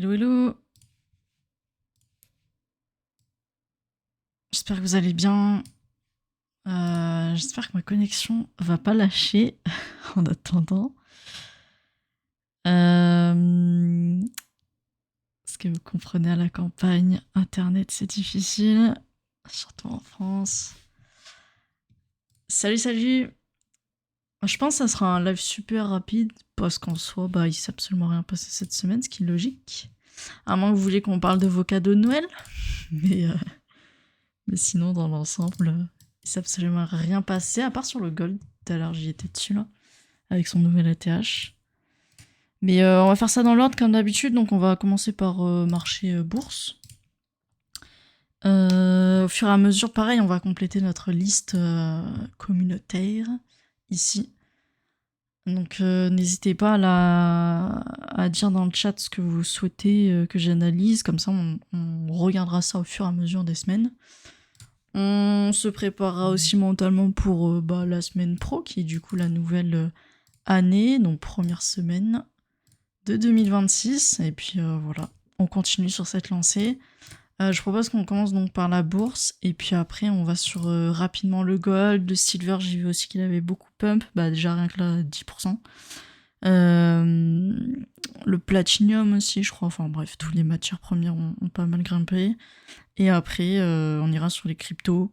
Hello, hello. J'espère que vous allez bien. J'espère que ma connexion va pas lâcher en attendant. Parce que vous comprenez, à la campagne, Internet c'est difficile, surtout en France. Salut, salut. Je pense que ça sera un live super rapide parce qu'en soi, il s'est absolument rien passé cette semaine, ce qui est logique. À moins que vous vouliez qu'on parle de vos cadeaux de Noël. Mais sinon, dans l'ensemble, il s'est absolument rien passé, à part sur le Gold. Tout à l'heure, j'y étais dessus, là, avec son nouvel ATH. Mais on va faire ça dans l'ordre, comme d'habitude. Donc, on va commencer par marché bourse. Au fur et à mesure, pareil, on va compléter notre liste communautaire, ici. Donc, n'hésitez pas à dire dans le chat ce que vous souhaitez que j'analyse. Comme ça, on regardera ça au fur et à mesure des semaines. On se préparera aussi mentalement pour la semaine pro, qui est du coup la nouvelle année, donc première semaine de 2026. Et puis voilà, on continue sur cette lancée. Je propose qu'on commence donc par la bourse, et puis après on va sur rapidement le gold, le silver, j'ai vu aussi qu'il avait beaucoup pump, déjà rien que là 10%. Le platinium aussi, je crois, enfin bref, toutes les matières premières ont pas mal grimpé. Et après, on ira sur les cryptos,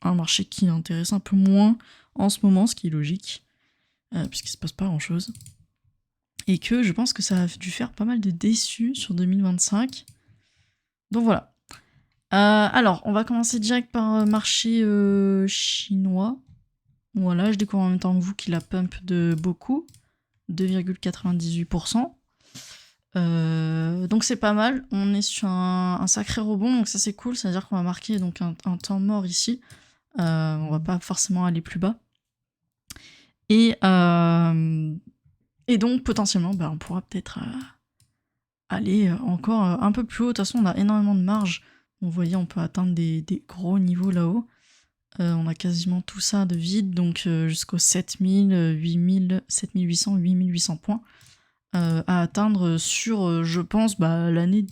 un marché qui intéresse un peu moins en ce moment, ce qui est logique, puisqu'il se passe pas grand-chose. Et que je pense que ça a dû faire pas mal de déçus sur 2025. Donc voilà. Alors, on va commencer direct par marché chinois. Voilà, je découvre en même temps que vous qu'il a pump de beaucoup, 2,98%. Donc c'est pas mal, on est sur un sacré rebond, donc ça c'est cool, c'est-à-dire qu'on va marquer donc un temps mort ici, on va pas forcément aller plus bas. Et donc potentiellement on pourra peut-être aller encore un peu plus haut. De toute façon on a énormément de marge, vous voyez on peut atteindre des gros niveaux là-haut. On a quasiment tout ça de vide, donc jusqu'aux 7000, 8000, 7800, 8800 points. À atteindre sur, je pense, l'année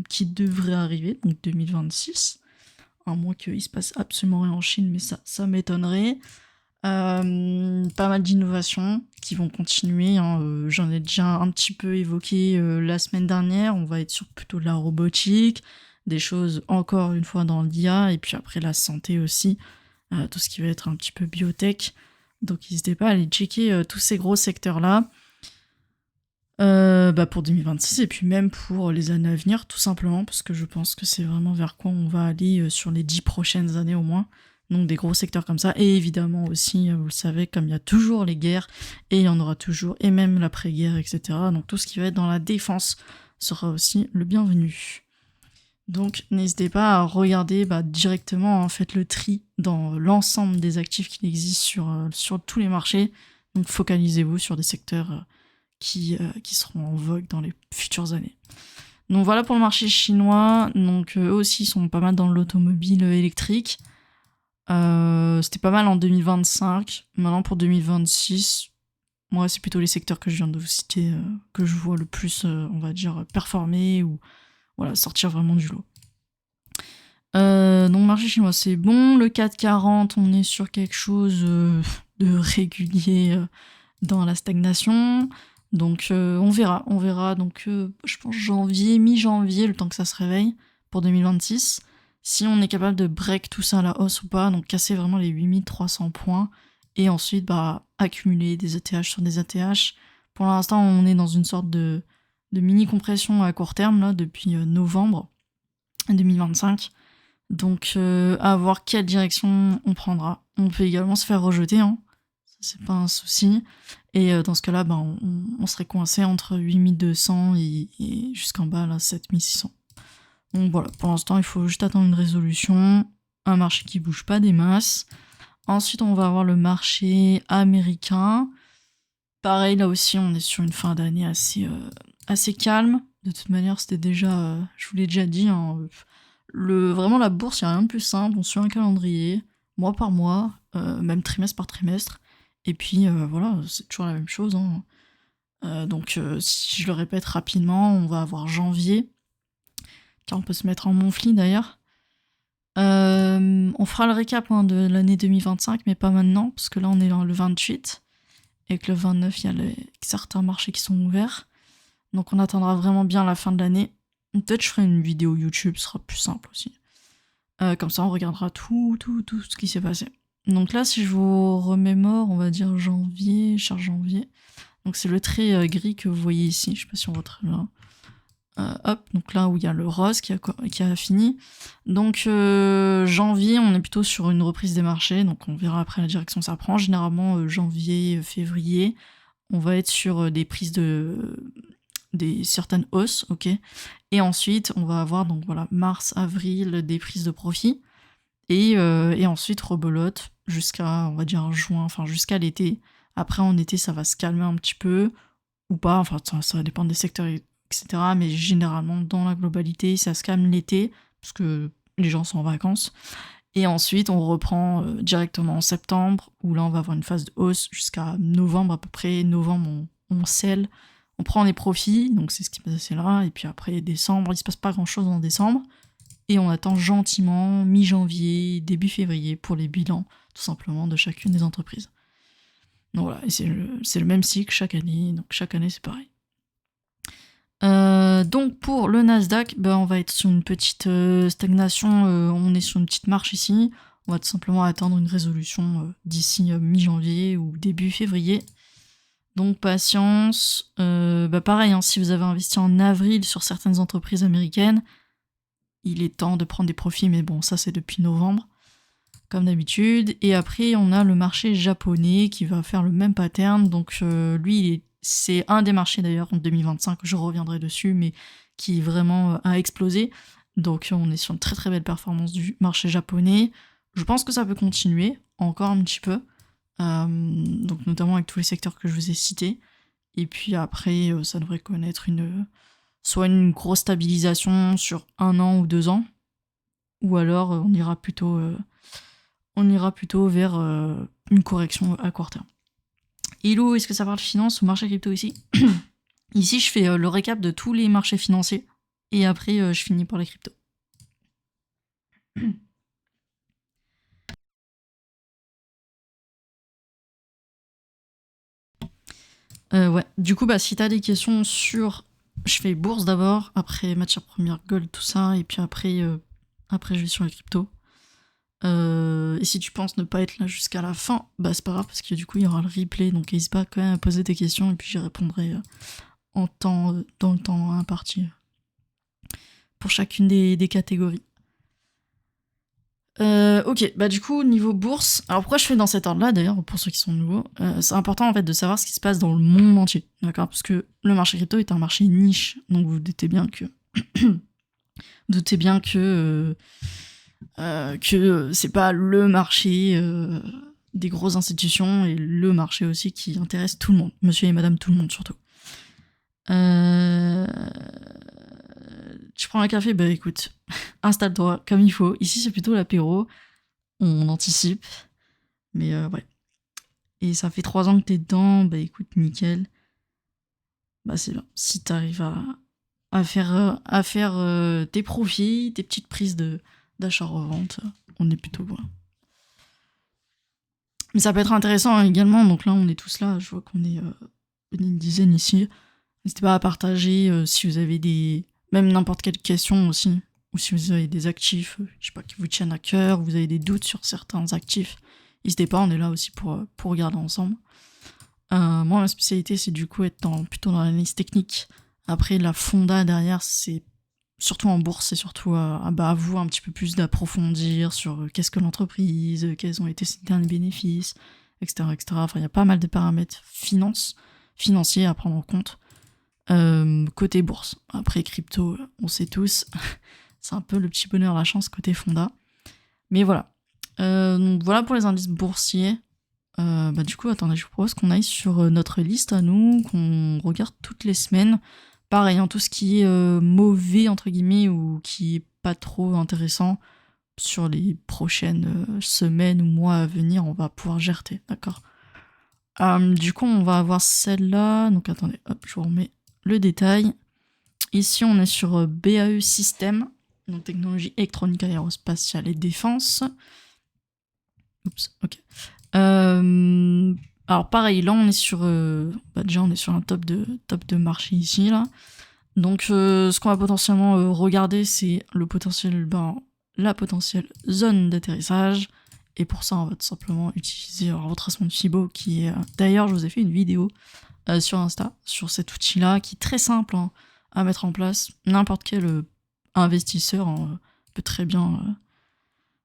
qui devrait arriver, donc 2026. À moins qu'il se passe absolument rien en Chine, mais ça m'étonnerait. Pas mal d'innovations qui vont continuer. J'en ai déjà un petit peu évoqué la semaine dernière. On va être sur plutôt de la robotique, des choses encore une fois dans l'IA, et puis après la santé aussi, tout ce qui va être un petit peu biotech. Donc n'hésitez pas à aller checker tous ces gros secteurs-là. Pour 2026 et puis même pour les années à venir, tout simplement parce que je pense que c'est vraiment vers quoi on va aller sur les 10 prochaines années au moins. Donc des gros secteurs comme ça, et évidemment aussi, vous le savez, comme il y a toujours les guerres, et il y en aura toujours, et même l'après-guerre, etc. Donc tout ce qui va être dans la défense sera aussi le bienvenu. Donc n'hésitez pas à regarder directement, faites le tri dans l'ensemble des actifs qui existent sur tous les marchés. Donc focalisez-vous sur des secteurs qui seront en vogue dans les futures années. Donc voilà pour le marché chinois. Donc eux aussi sont pas mal dans l'automobile électrique. C'était pas mal en 2025. Maintenant pour 2026, moi c'est plutôt les secteurs que je viens de vous citer que je vois le plus, on va dire, performer ou voilà, sortir vraiment du lot. Donc marché chinois c'est bon. Le 440, on est sur quelque chose de régulier dans la stagnation. Donc on verra. Donc je pense mi-janvier, le temps que ça se réveille pour 2026. Si on est capable de break tout ça à la hausse ou pas, donc casser vraiment les 8300 points et ensuite accumuler des ATH sur des ATH. Pour l'instant, on est dans une sorte de mini compression à court terme là depuis novembre 2025. Donc à voir quelle direction on prendra. On peut également se faire rejeter, c'est pas un souci. Et dans ce cas-là, on serait coincé entre 8200 et jusqu'en bas, là, 7600. Donc voilà, pour l'instant, il faut juste attendre une résolution, un marché qui bouge pas des masses. Ensuite, on va avoir le marché américain. Pareil, là aussi, on est sur une fin d'année assez calme. De toute manière, c'était déjà, je vous l'ai déjà dit, vraiment la bourse, il n'y a rien de plus simple. On suit un calendrier, mois par mois, même trimestre par trimestre. Et puis voilà, c'est toujours la même chose. Donc si je le répète rapidement, on va avoir janvier car on peut se mettre en monthly d'ailleurs. On fera le récap de l'année 2025, mais pas maintenant, parce que là on est dans le 28, et que le 29, il y a certains marchés qui sont ouverts. Donc on attendra vraiment bien la fin de l'année. Peut-être je ferai une vidéo YouTube, ce sera plus simple aussi. Comme ça on regardera tout ce qui s'est passé. Donc là, si je vous remémore, on va dire janvier, cher janvier. Donc c'est le trait gris que vous voyez ici, je sais pas si on voit très bien. Hop, donc là où il y a le rose qui a fini. Donc janvier, on est plutôt sur une reprise des marchés, donc on verra après la direction que ça prend. Généralement, janvier, février, on va être sur des prises des certaines hausses, ok. Et ensuite, on va avoir donc voilà mars, avril, des prises de profit. Et ensuite rebelote jusqu'à, on va dire, juin, enfin jusqu'à l'été. Après, en été, ça va se calmer un petit peu, ou pas, enfin ça va dépendre des secteurs, etc. Mais généralement, dans la globalité, ça se calme l'été, parce que les gens sont en vacances. Et ensuite, on reprend directement en septembre, où là, on va avoir une phase de hausse jusqu'à novembre à peu près. Novembre, on scelle, on prend les profits, donc c'est ce qui s'est passé là. Et puis après, décembre, il se passe pas grand-chose en décembre. Et on attend gentiment mi-janvier, début février pour les bilans, tout simplement, de chacune des entreprises. Donc voilà, et c'est le même cycle chaque année, donc chaque année c'est pareil. Donc pour le Nasdaq, on va être sur une petite stagnation, on est sur une petite marche ici. On va tout simplement attendre une résolution d'ici mi-janvier ou début février. Donc patience. Pareil, hein, si vous avez investi en avril sur certaines entreprises américaines, il est temps de prendre des profits, mais bon, ça c'est depuis novembre, comme d'habitude. Et après, on a le marché japonais qui va faire le même pattern. Donc lui, c'est un des marchés d'ailleurs en 2025, je reviendrai dessus, mais qui vraiment a explosé. Donc on est sur une très très belle performance du marché japonais. Je pense que ça peut continuer encore un petit peu, donc notamment avec tous les secteurs que je vous ai cités. Et puis après, ça devrait connaître soit une grosse stabilisation sur 1 an ou 2 ans, ou alors on ira plutôt vers une correction à court terme. Hello, est-ce que ça parle finance ou marché crypto ici? Ici, je fais le récap de tous les marchés financiers, et après, je finis par les cryptos. Ouais, du coup, si t'as des questions sur... Je fais bourse d'abord, après matière première, gold, tout ça, et puis après je vais sur les cryptos. Et si tu penses ne pas être là jusqu'à la fin, c'est pas grave, parce que du coup, il y aura le replay, donc n'hésite pas quand même à poser tes questions, et puis j'y répondrai dans le temps imparti pour chacune des catégories. Ok, du coup, niveau bourse, alors pourquoi je fais dans cet ordre-là, d'ailleurs, pour ceux qui sont nouveaux, c'est important en fait de savoir ce qui se passe dans le monde entier, d'accord? Parce que le marché crypto est un marché niche, donc vous doutez bien que c'est pas le marché des grosses institutions, et le marché aussi qui intéresse tout le monde, monsieur et madame tout le monde surtout. Tu prends un café, écoute, installe-toi comme il faut. Ici, c'est plutôt l'apéro. On anticipe. Mais ouais. Et ça fait 3 ans que t'es dedans, écoute, nickel. C'est bien. Si t'arrives à faire tes profits, tes petites prises d'achat-revente, on est plutôt bon. Mais ça peut être intéressant également. Donc là, on est tous là. Je vois qu'on est une dizaine ici. N'hésitez pas à partager si vous avez même n'importe quelle question aussi, ou si vous avez des actifs, je sais pas, qui vous tiennent à cœur, ou vous avez des doutes sur certains actifs, n'hésitez pas, on est là aussi pour regarder ensemble. Moi, ma spécialité, c'est du coup être plutôt dans l'analyse technique. Après, la fonda derrière, c'est surtout en bourse, c'est surtout à vous un petit peu plus d'approfondir sur qu'est-ce que l'entreprise, quels ont été ses derniers bénéfices, etc., etc. Enfin, il y a pas mal de paramètres financiers à prendre en compte. Côté bourse. Après crypto, on sait tous, c'est un peu le petit bonheur, la chance côté fonda. Mais voilà. Donc voilà pour les indices boursiers. Du coup, attendez, je vous propose qu'on aille sur notre liste à nous, qu'on regarde toutes les semaines. Pareil, tout ce qui est mauvais, entre guillemets, ou qui est pas trop intéressant, sur les prochaines semaines ou mois à venir, on va pouvoir gérer, d'accord? Du coup, on va avoir celle-là. Donc attendez, hop, je vous remets le détail. Ici, on est sur BAE System. Donc technologie électronique, aérospatiale et défense. Oups, ok. Alors pareil, là on est sur... déjà on est sur un top de marché ici, là. Donc ce qu'on va potentiellement regarder, c'est le potentiel, la potentielle zone d'atterrissage. Et pour ça, on va tout simplement utiliser un retracement de Fibo qui est... D'ailleurs, je vous ai fait une vidéo sur Insta, sur cet outil-là, qui est très simple hein, à mettre en place. N'importe quel investisseur peut très bien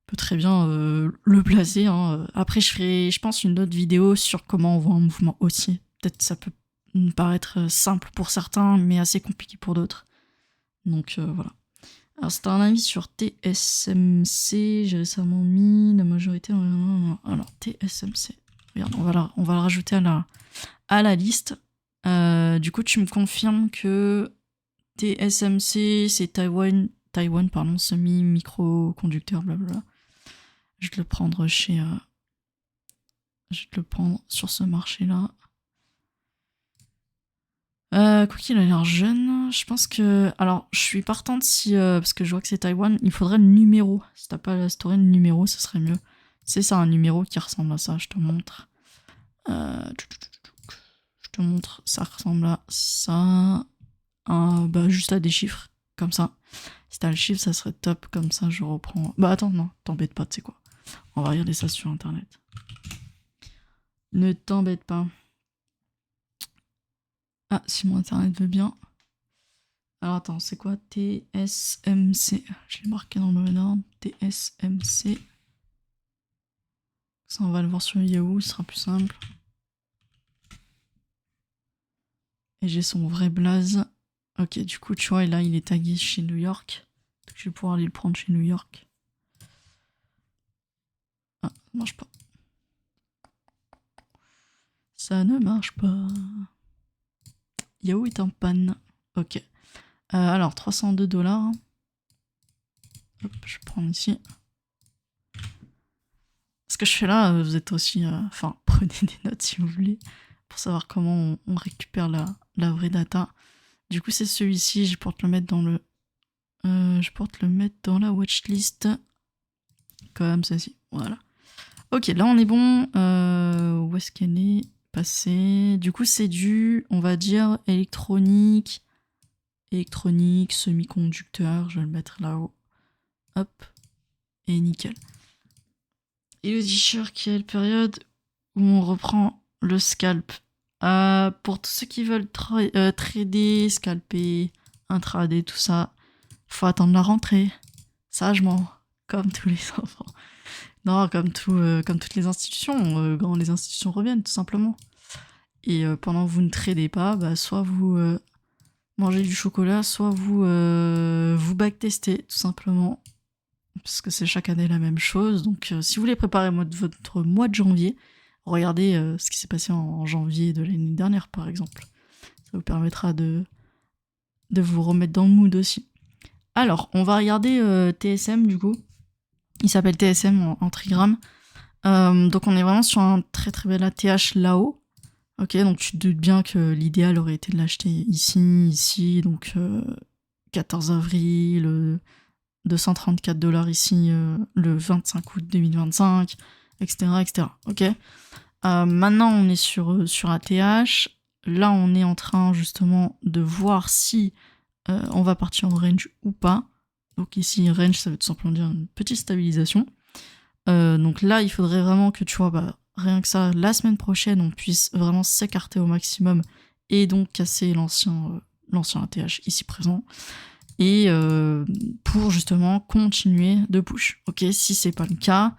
le placer. Hein. Après, je ferai, je pense, une autre vidéo sur comment on voit un mouvement haussier. Peut-être ça peut paraître simple pour certains, mais assez compliqué pour d'autres. Donc voilà. Alors c'était un avis sur TSMC, j'ai récemment mis la majorité... Alors TSMC, regarde, on va le rajouter à la liste. Du coup, tu me confirmes que TSMC, c'est Taiwan semi-microconducteur, blablabla. Je vais te le prendre je vais te le prendre sur ce marché-là. Quoi qu'il a l'air jeune, je pense que... Alors, je suis partante si... parce que je vois que c'est Taïwan, il faudrait le numéro. Si t'as pas la story, le numéro, ce serait mieux. C'est ça, un numéro qui ressemble à ça, je te montre. Je te montre, ça ressemble à ça. Juste à des chiffres, comme ça. Si t'as le chiffre, ça serait top, comme ça je reprends... Bah attends, non, t'embête pas, tu sais quoi. On va regarder ça sur internet. Ne t'embête pas. Ah, si mon internet veut bien. Alors attends, c'est quoi TSMC? Je l'ai marqué dans le mauvais ordre. TSMC. Ça, on va le voir sur Yahoo, ce sera plus simple. Et j'ai son vrai blaze. Ok, du coup, tu vois, là, il est tagué chez New York. Donc, je vais pouvoir aller le prendre chez New York. Ah, ça marche pas. Ça ne marche pas. Yahoo est en panne. Ok. Alors, 302 $. Hop, je vais prendre ici. Ce que je fais là, vous êtes aussi... Enfin, prenez des notes si vous voulez, pour savoir comment on récupère la vraie data. Du coup, c'est celui-ci. Je porte le mettre dans le... je porte le mettre dans la watchlist. Comme ceci. Voilà. Ok, là, on est bon. Où est-ce qu'elle est passée? Du coup, c'est du, on va dire, électronique, semi-conducteur. Je vais le mettre là-haut. Hop. Et nickel. Et le t-shirt, quelle période où on reprend le scalp. Pour tous ceux qui veulent trader, scalper, intraday, tout ça, faut attendre la rentrée, sagement, comme tous les enfants. Non, comme toutes les institutions, quand les institutions reviennent, tout simplement. Et pendant que vous ne tradez pas, soit vous mangez du chocolat, soit vous backtestez, tout simplement. Parce que c'est chaque année la même chose. Donc si vous voulez préparer votre mois de janvier, regardez ce qui s'est passé en janvier de l'année dernière, par exemple. Ça vous permettra de vous remettre dans le mood aussi. Alors, on va regarder TSM, du coup. Il s'appelle TSM en trigramme. Donc on est vraiment sur un très très bel ATH là-haut. Ok, donc tu te doutes bien que l'idéal aurait été de l'acheter ici, donc 14 avril, 234 $ ici, le 25 août 2025, etc. etc. Ok. Maintenant, on est sur ATH. Là, on est en train justement de voir si on va partir en range ou pas. Donc ici, range, ça veut tout simplement dire une petite stabilisation. Donc là, il faudrait vraiment que tu vois, rien que ça, la semaine prochaine, on puisse vraiment s'écarter au maximum et donc casser l'ancien ATH ici présent. Et pour justement continuer de push. Ok, si c'est pas le cas,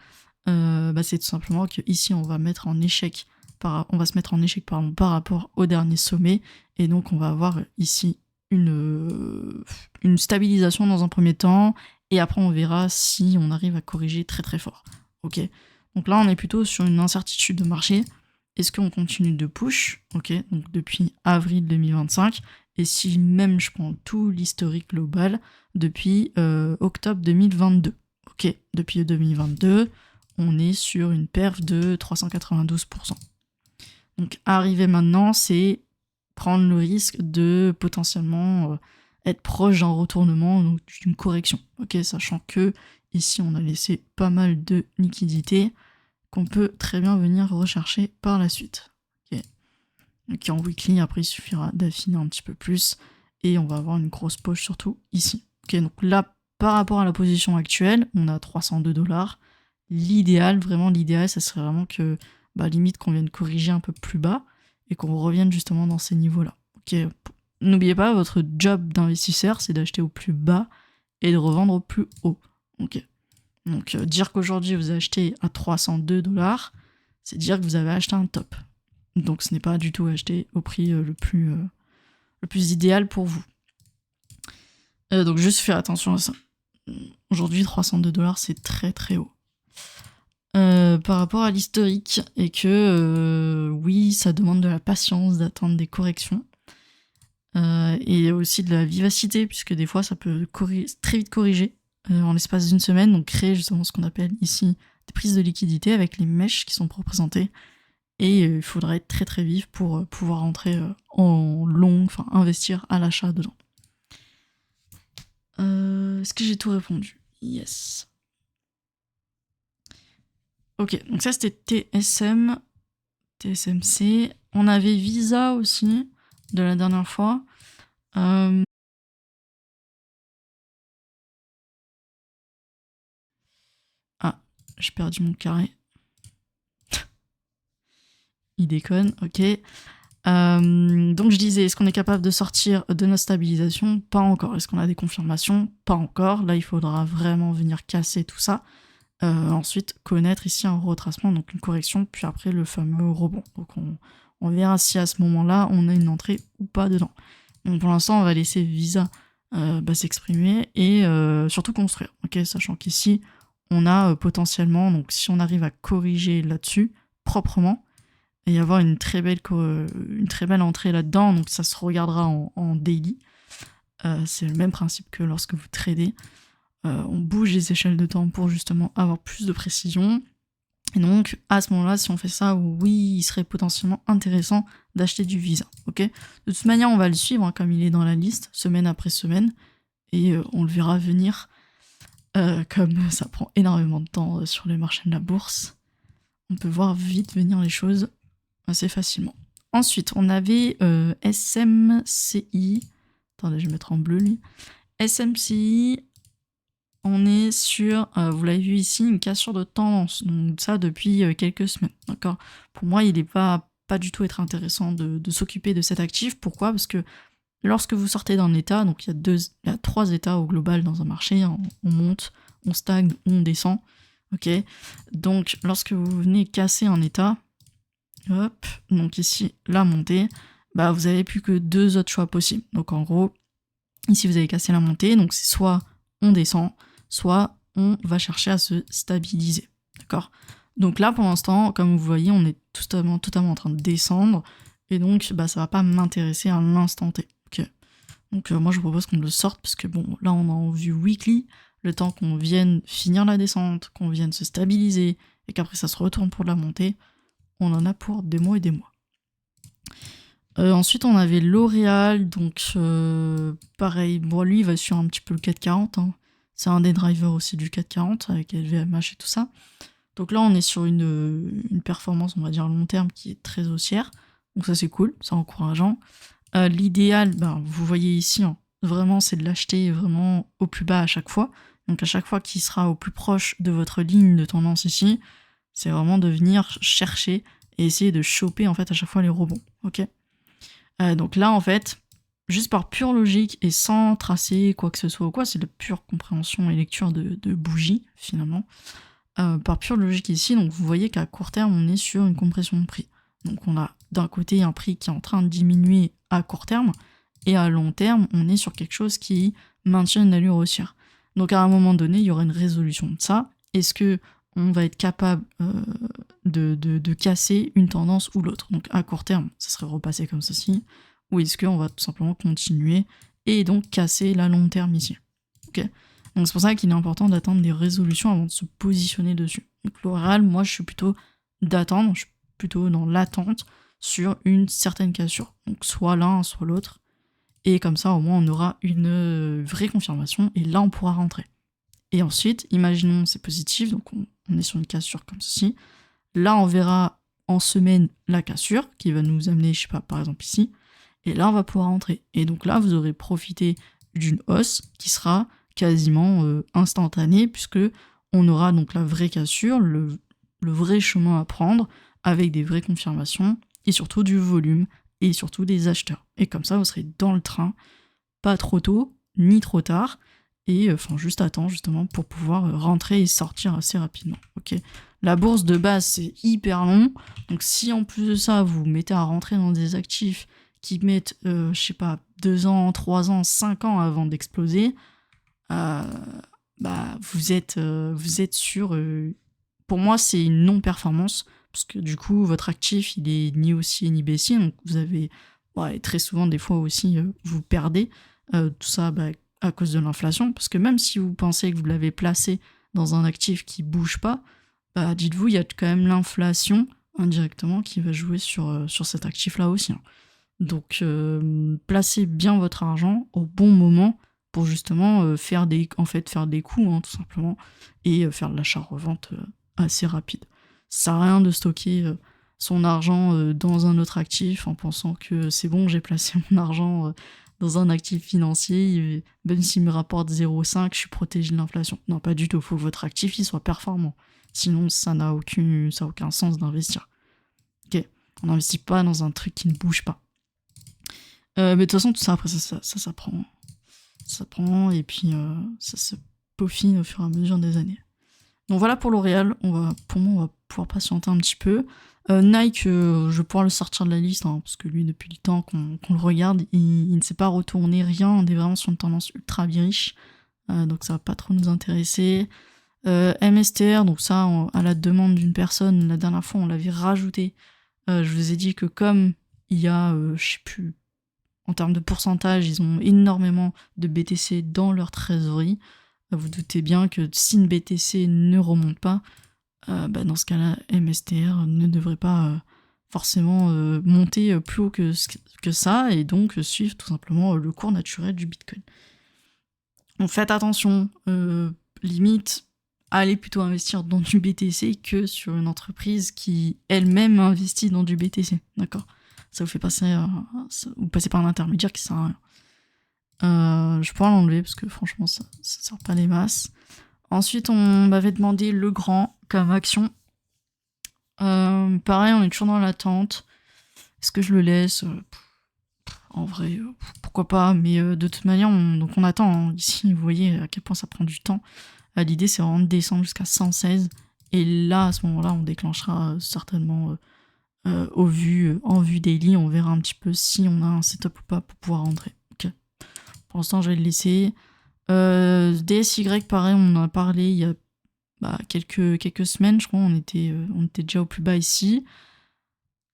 c'est tout simplement que ici on va mettre en échec par rapport au dernier sommet, et donc on va avoir ici une stabilisation dans un premier temps, et après on verra si on arrive à corriger très très fort. Ok, donc là on est plutôt sur une incertitude de marché. Est-ce qu'on continue de push? Ok, donc depuis avril 2025. Et si même je prends tout l'historique global depuis octobre 2022. Ok, depuis 2022, on est sur une perf de 392%. Donc arriver maintenant, c'est prendre le risque de potentiellement être proche d'un retournement, donc d'une correction. Ok, sachant que ici on a laissé pas mal de liquidités qu'on peut très bien venir rechercher par la suite. Ok, donc en weekly, après il suffira d'affiner un petit peu plus et on va avoir une grosse poche surtout ici. Ok, donc là par rapport à la position actuelle, on a 302$. L'idéal, vraiment l'idéal, ça serait vraiment que limite qu'on vienne corriger un peu plus bas et qu'on revienne justement dans ces niveaux-là. Ok, n'oubliez pas, votre job d'investisseur, c'est d'acheter au plus bas et de revendre au plus haut. Ok. Donc dire qu'aujourd'hui vous achetez à 302$, c'est dire que vous avez acheté un top. Donc ce n'est pas du tout acheter au prix le plus idéal pour vous. Donc juste faire attention à ça. Aujourd'hui 302$, c'est très très haut. Par rapport à l'historique, et que oui, ça demande de la patience d'attendre des corrections. Et aussi de la vivacité, puisque des fois ça peut très vite corriger en l'espace d'une semaine, donc créer justement ce qu'on appelle ici des prises de liquidité avec les mèches qui sont représentées. Et il faudra être très très vif pour pouvoir rentrer en long, enfin investir à l'achat dedans. Est-ce que j'ai tout répondu? Yes. Ok, donc ça c'était TSM, TSMC. On avait Visa aussi de la dernière fois. Ah, j'ai perdu mon carré. Il déconne, ok. Donc je disais, est-ce qu'on est capable de sortir de notre stabilisation? Pas encore. Est-ce qu'on a des confirmations? Pas encore. Là, il faudra vraiment venir casser tout ça. Ensuite, connaître ici un retracement, donc une correction, puis après le fameux rebond. Donc on verra si à ce moment-là, on a une entrée ou pas dedans. Donc pour l'instant, on va laisser Visa s'exprimer et surtout construire. Ok, sachant qu'ici, on a potentiellement, donc si on arrive à corriger là-dessus proprement, et y avoir une très belle entrée là-dedans, donc ça se regardera en daily. C'est le même principe que lorsque vous tradez. On bouge les échelles de temps pour justement avoir plus de précision. Et donc, à ce moment-là, si on fait ça, oui, il serait potentiellement intéressant d'acheter du Visa. Ok, de toute manière, on va le suivre, hein, comme il est dans la liste, semaine après semaine, et on le verra venir. Comme ça prend énormément de temps sur les marchés de la bourse, on peut voir vite venir les choses assez facilement. Ensuite, on avait SMCI. Attendez, je vais mettre en bleu lui. SMCI, on est sur, vous l'avez vu ici, une cassure de tendance. Donc ça depuis quelques semaines. D'accord. Pour moi, il n'est pas du tout être intéressant de s'occuper de cet actif. Pourquoi? Parce que lorsque vous sortez d'un état, donc il y a 3 états au global dans un marché, hein, on monte, on stagne, on descend. Ok. Donc lorsque vous venez casser un état, hop, donc ici, la montée, vous avez plus que 2 autres choix possibles. Donc en gros, ici vous avez cassé la montée, donc c'est soit on descend, soit on va chercher à se stabiliser. D'accord? Donc là, pour l'instant, comme vous voyez, on est totalement en train de descendre, et donc ça va pas m'intéresser à l'instant T. Ok. Donc moi je vous propose qu'on le sorte, parce que bon, là on est en vue weekly, le temps qu'on vienne finir la descente, qu'on vienne se stabiliser, et qu'après ça se retourne pour la montée, on en a pour des mois et des mois. Ensuite, on avait L'Oréal, donc pareil, bon, lui il va sur un petit peu le 440, hein. C'est un des drivers aussi du 440 avec LVMH et tout ça. Donc là, on est sur une performance, on va dire long terme, qui est très haussière. Donc ça, c'est cool, c'est encourageant. L'idéal, vous voyez ici, hein, vraiment, c'est de l'acheter vraiment au plus bas à chaque fois. Donc à chaque fois qu'il sera au plus proche de votre ligne de tendance ici, c'est vraiment de venir chercher et essayer de choper en fait à chaque fois les rebonds. Ok. Donc là, en fait, juste par pure logique et sans tracer quoi que ce soit ou quoi, c'est de pure compréhension et lecture de bougie, finalement. Par pure logique ici, donc vous voyez qu'à court terme, on est sur une compression de prix. Donc on a d'un côté un prix qui est en train de diminuer à court terme, et à long terme, on est sur quelque chose qui maintient une allure haussière. Donc à un moment donné, il y aura une résolution de ça. Est-ce que on va être capable de casser une tendance ou l'autre? Donc à court terme, ça serait repassé comme ceci, ou est-ce qu'on va tout simplement continuer et donc casser la long terme ici? Ok. Donc c'est pour ça qu'il est important d'attendre des résolutions avant de se positionner dessus. Donc L'Oréal, moi je suis plutôt d'attendre, je suis plutôt dans l'attente sur une certaine cassure. Donc soit l'un, soit l'autre. Et comme ça, au moins, on aura une vraie confirmation, et là, on pourra rentrer. Et ensuite, imaginons c'est positif, donc on est sur une cassure comme ceci. Là, on verra en semaine la cassure, qui va nous amener, je sais pas, par exemple ici. Et là, on va pouvoir rentrer. Et donc là, vous aurez profité d'une hausse qui sera quasiment instantanée, puisque on aura donc la vraie cassure, le vrai chemin à prendre, avec des vraies confirmations, et surtout du volume, et surtout des acheteurs. Et comme ça, vous serez dans le train, pas trop tôt, ni trop tard, et juste à temps, justement, pour pouvoir rentrer et sortir assez rapidement. Ok. La bourse de base, c'est hyper long, donc si en plus de ça, vous mettez à rentrer dans des actifs qui mettent, je sais pas, 2 ans, 3 ans, 5 ans avant d'exploser, vous êtes sur... pour moi, c'est une non-performance, parce que du coup, votre actif, il est ni haussier ni baissier, donc vous avez... et très souvent, des fois aussi, vous perdez. Tout ça à cause de l'inflation, parce que même si vous pensez que vous l'avez placé dans un actif qui bouge pas, dites-vous, il y a quand même l'inflation indirectement qui va jouer sur cet actif-là aussi. Hein. Donc, placez bien votre argent au bon moment pour justement faire des coups, hein, tout simplement, et faire de l'achat-revente assez rapide. Ça sert à rien de stocker son argent dans un autre actif en pensant que c'est bon, j'ai placé mon argent dans un actif financier, et même s'il me rapporte 0,5, je suis protégé de l'inflation. Non, pas du tout, il faut que votre actif il soit performant. Sinon, ça n'a aucun sens d'investir. Ok, on n'investit pas dans un truc qui ne bouge pas. Mais de toute façon, tout ça, après, ça s'apprend. Ça s'apprend, et puis ça se peaufine au fur et à mesure des années. Donc voilà pour L'Oréal, pour moi, on va pouvoir patienter un petit peu. Nike, je vais pouvoir le sortir de la liste, hein, parce que lui, depuis le temps qu'on le regarde, il ne s'est pas retourné, rien, on est vraiment sur une tendance ultra bearish, donc ça va pas trop nous intéresser. MSTR, donc ça, à la demande d'une personne, la dernière fois, on l'avait rajouté. Je vous ai dit que comme il y a, je sais plus, en termes de pourcentage, ils ont énormément de BTC dans leur trésorerie. Vous doutez bien que si une BTC ne remonte pas, dans ce cas-là, MSTR ne devrait pas forcément monter plus haut que ça, et donc suivre tout simplement le cours naturel du Bitcoin. Donc faites attention, limite, allez plutôt investir dans du BTC que sur une entreprise qui elle-même investit dans du BTC, d'accord ? Ça vous fait passer, vous passez par un intermédiaire qui sert à rien. Je pourrais l'enlever parce que franchement ça sert pas des masses. Ensuite on m'avait demandé Legrand comme action. Pareil, on est toujours dans l'attente. Est-ce que je le laisse ? En vrai, pourquoi pas, mais de toute manière on attend. Hein. Ici vous voyez à quel point ça prend du temps. L'idée c'est vraiment de descendre jusqu'à 116, et là à ce moment-là on déclenchera certainement en vue daily, on verra un petit peu si on a un setup ou pas pour pouvoir rentrer. Ok. Pour l'instant, je vais le laisser. DSY, pareil, on en a parlé il y a quelques semaines, je crois. On était déjà au plus bas ici.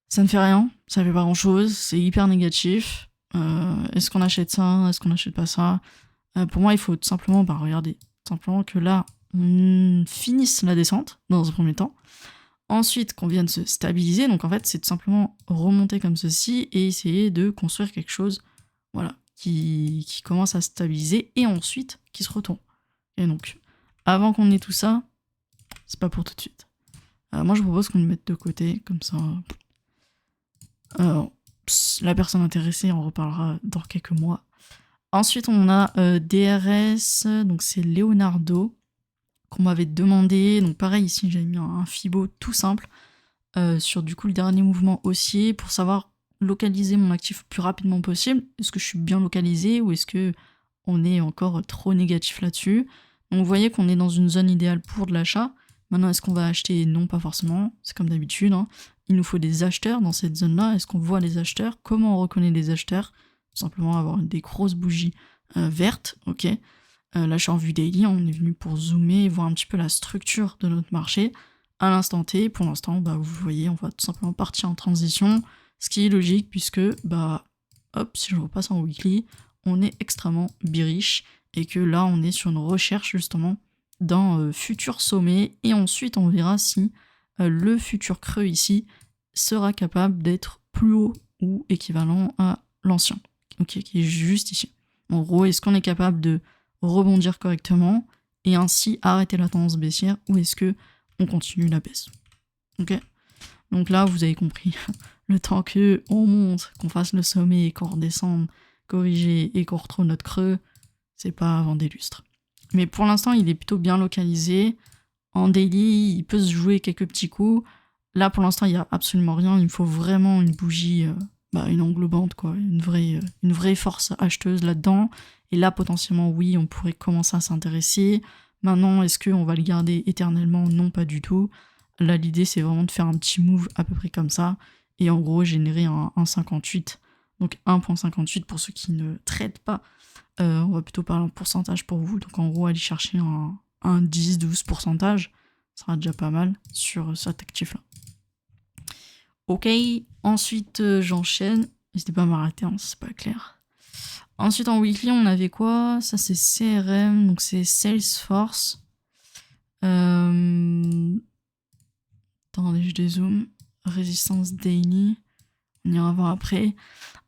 Ça ne fait rien, ça fait pas grand-chose, c'est hyper négatif. Est-ce qu'on achète ça ? Est-ce qu'on n'achète pas ça ? Pour moi, il faut tout simplement regarder. Simplement que là, on finisse la descente, dans un premier temps. Ensuite, qu'on vienne se stabiliser. Donc en fait, c'est tout simplement remonter comme ceci et essayer de construire quelque chose, voilà, qui commence à se stabiliser, et ensuite qui se retourne. Et donc, avant qu'on ait tout ça, c'est pas pour tout de suite. Moi, je propose qu'on le mette de côté, comme ça. La personne intéressée en reparlera dans quelques mois. Ensuite, on a DRS, donc c'est Leonardo, qu'on m'avait demandé. Donc pareil, ici, j'avais mis un Fibo tout simple sur du coup le dernier mouvement haussier pour savoir localiser mon actif le plus rapidement possible. Est-ce que je suis bien localisé ou est-ce que on est encore trop négatif là-dessus ? Donc vous voyez qu'on est dans une zone idéale pour de l'achat. Maintenant, est-ce qu'on va acheter ? Non, pas forcément. C'est comme d'habitude. Hein. Il nous faut des acheteurs dans cette zone-là. Est-ce qu'on voit les acheteurs ? Comment on reconnaît les acheteurs ? Tout simplement avoir des grosses bougies vertes, ok. Là, je suis en vue daily, on est venu pour zoomer et voir un petit peu la structure de notre marché à l'instant T. Pour l'instant, vous voyez, on va tout simplement partir en transition, ce qui est logique puisque, si je repasse en weekly, on est extrêmement bearish et que là, on est sur une recherche justement d'un futur sommet, et ensuite, on verra si le futur creux ici sera capable d'être plus haut ou équivalent à l'ancien. ok, qui est juste ici. En gros, est-ce qu'on est capable de rebondir correctement et ainsi arrêter la tendance baissière, ou est-ce que on continue la baisse? Ok. Donc là, vous avez compris, le temps que on monte, qu'on fasse le sommet, qu'on redescende, corriger et qu'on retrouve notre creux, c'est pas avant des lustres. Mais pour l'instant, il est plutôt bien localisé. En daily, il peut se jouer quelques petits coups. Là, pour l'instant, il n'y a absolument rien. Il me faut vraiment une bougie, une englobante, quoi. Une vraie force acheteuse là-dedans. Et là, potentiellement, oui, on pourrait commencer à s'intéresser. Maintenant, est-ce qu'on va le garder éternellement? Non, pas du tout. Là, l'idée, c'est vraiment de faire un petit move à peu près comme ça. Et en gros, générer un 58. Donc 1,58 pour ceux qui ne traitent pas. On va plutôt parler en pourcentage pour vous. Donc en gros, aller chercher un 10-12%. Ça sera déjà pas mal sur cet actif-là. Ok, ensuite j'enchaîne. N'hésitez pas à m'arrêter, hein, c'est pas clair. Ensuite en weekly, on avait quoi? Ça c'est CRM, donc c'est Salesforce. Attendez, je dézoome. Résistance daily. On ira voir après.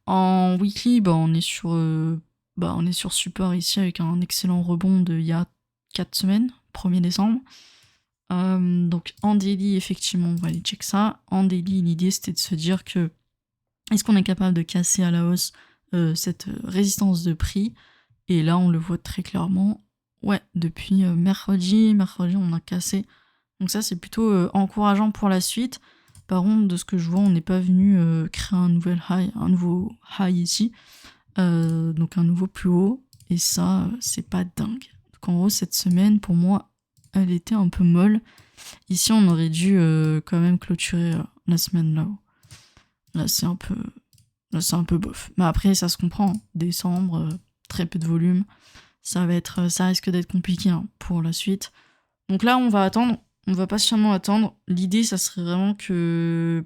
En weekly, on est sur support ici avec un excellent rebond de il y a 4 semaines, 1er décembre. Donc en daily, effectivement, on va aller check ça. En daily, l'idée c'était de se dire que est-ce qu'on est capable de casser à la hausse cette résistance de prix? Et là, on le voit très clairement. Ouais, depuis mercredi, on a cassé. Donc ça, c'est plutôt encourageant pour la suite. Par contre, de ce que je vois, on n'est pas venu créer un nouveau high ici. Donc un nouveau plus haut. Et ça, c'est pas dingue. Donc en gros, cette semaine, pour moi, elle était un peu molle. Ici, on aurait dû quand même clôturer la semaine là-haut. Là, c'est un peu bof. Mais après, ça se comprend. Hein. Décembre, très peu de volume. Ça risque d'être compliqué hein, pour la suite. Donc là, on va attendre. On va patiemment attendre. L'idée, ça serait vraiment que...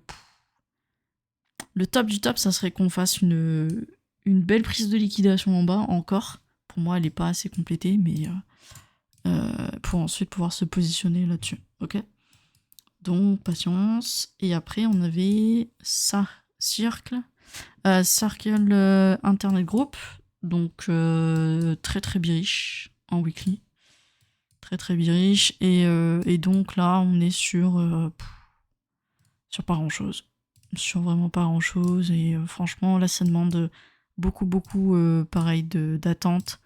Le top du top, ça serait qu'on fasse une belle prise de liquidation en bas, encore. Pour moi, elle n'est pas assez complétée, mais pour ensuite pouvoir se positionner là-dessus. Ok? Donc, patience. Et après, on avait ça, Circle Internet Group. Donc, très très bearish en weekly. Très très bearish. Et donc là, on est sur pas grand-chose. Sur vraiment pas grand-chose. Et franchement, là, ça demande beaucoup, pareil, d'attente.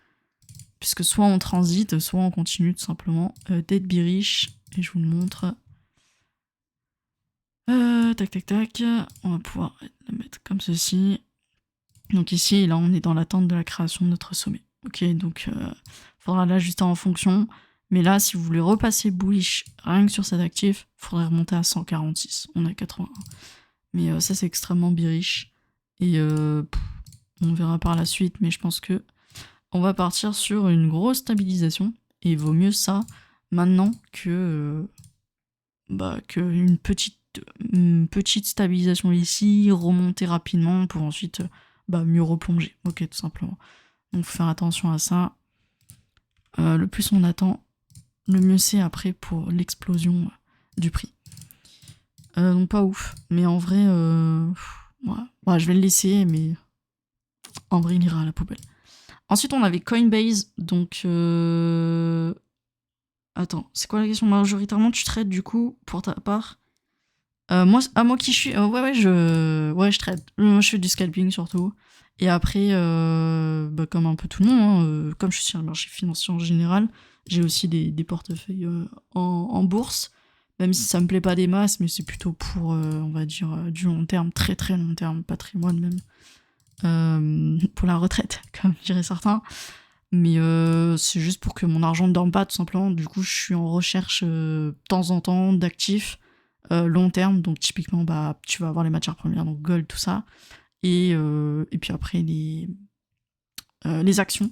Puisque soit on transite, soit on continue tout simplement d'être bearish. Et je vous le montre. Tac. On va pouvoir la mettre comme ceci. Donc ici, là, on est dans l'attente de la création de notre sommet. Ok, donc faudra l'ajuster en fonction. Mais là, si vous voulez repasser bullish rien que sur cet actif, il faudrait remonter à 146. On est à 81. Mais ça, c'est extrêmement bearish. Et on verra par la suite. Mais je pense que on va partir sur une grosse stabilisation. Et il vaut mieux ça maintenant que une petite stabilisation ici, remonter rapidement pour ensuite mieux replonger. Ok, tout simplement. Donc faut faire attention à ça. Le plus on attend, le mieux c'est après pour l'explosion du prix. Donc pas ouf. Mais en vrai, je vais le laisser, mais en vrai il ira à la poubelle. Ensuite on avait Coinbase, donc... Attends, c'est quoi la question? Majoritairement tu trades du coup, pour ta part? Moi qui je suis... je trade. Moi je fais du scalping surtout. Et après, comme un peu tout le monde, comme je suis sur le marché financier en général, j'ai aussi des portefeuilles en bourse, même si ça me plaît pas des masses, mais c'est plutôt pour, on va dire, du long terme, très très long terme, patrimoine même, pour la retraite, comme diraient certains. Mais c'est juste pour que mon argent ne dorme pas, tout simplement. Du coup, je suis en recherche de temps en temps d'actifs long terme. Donc typiquement, tu vas avoir les matières premières, donc gold, tout ça. Et puis après, les actions.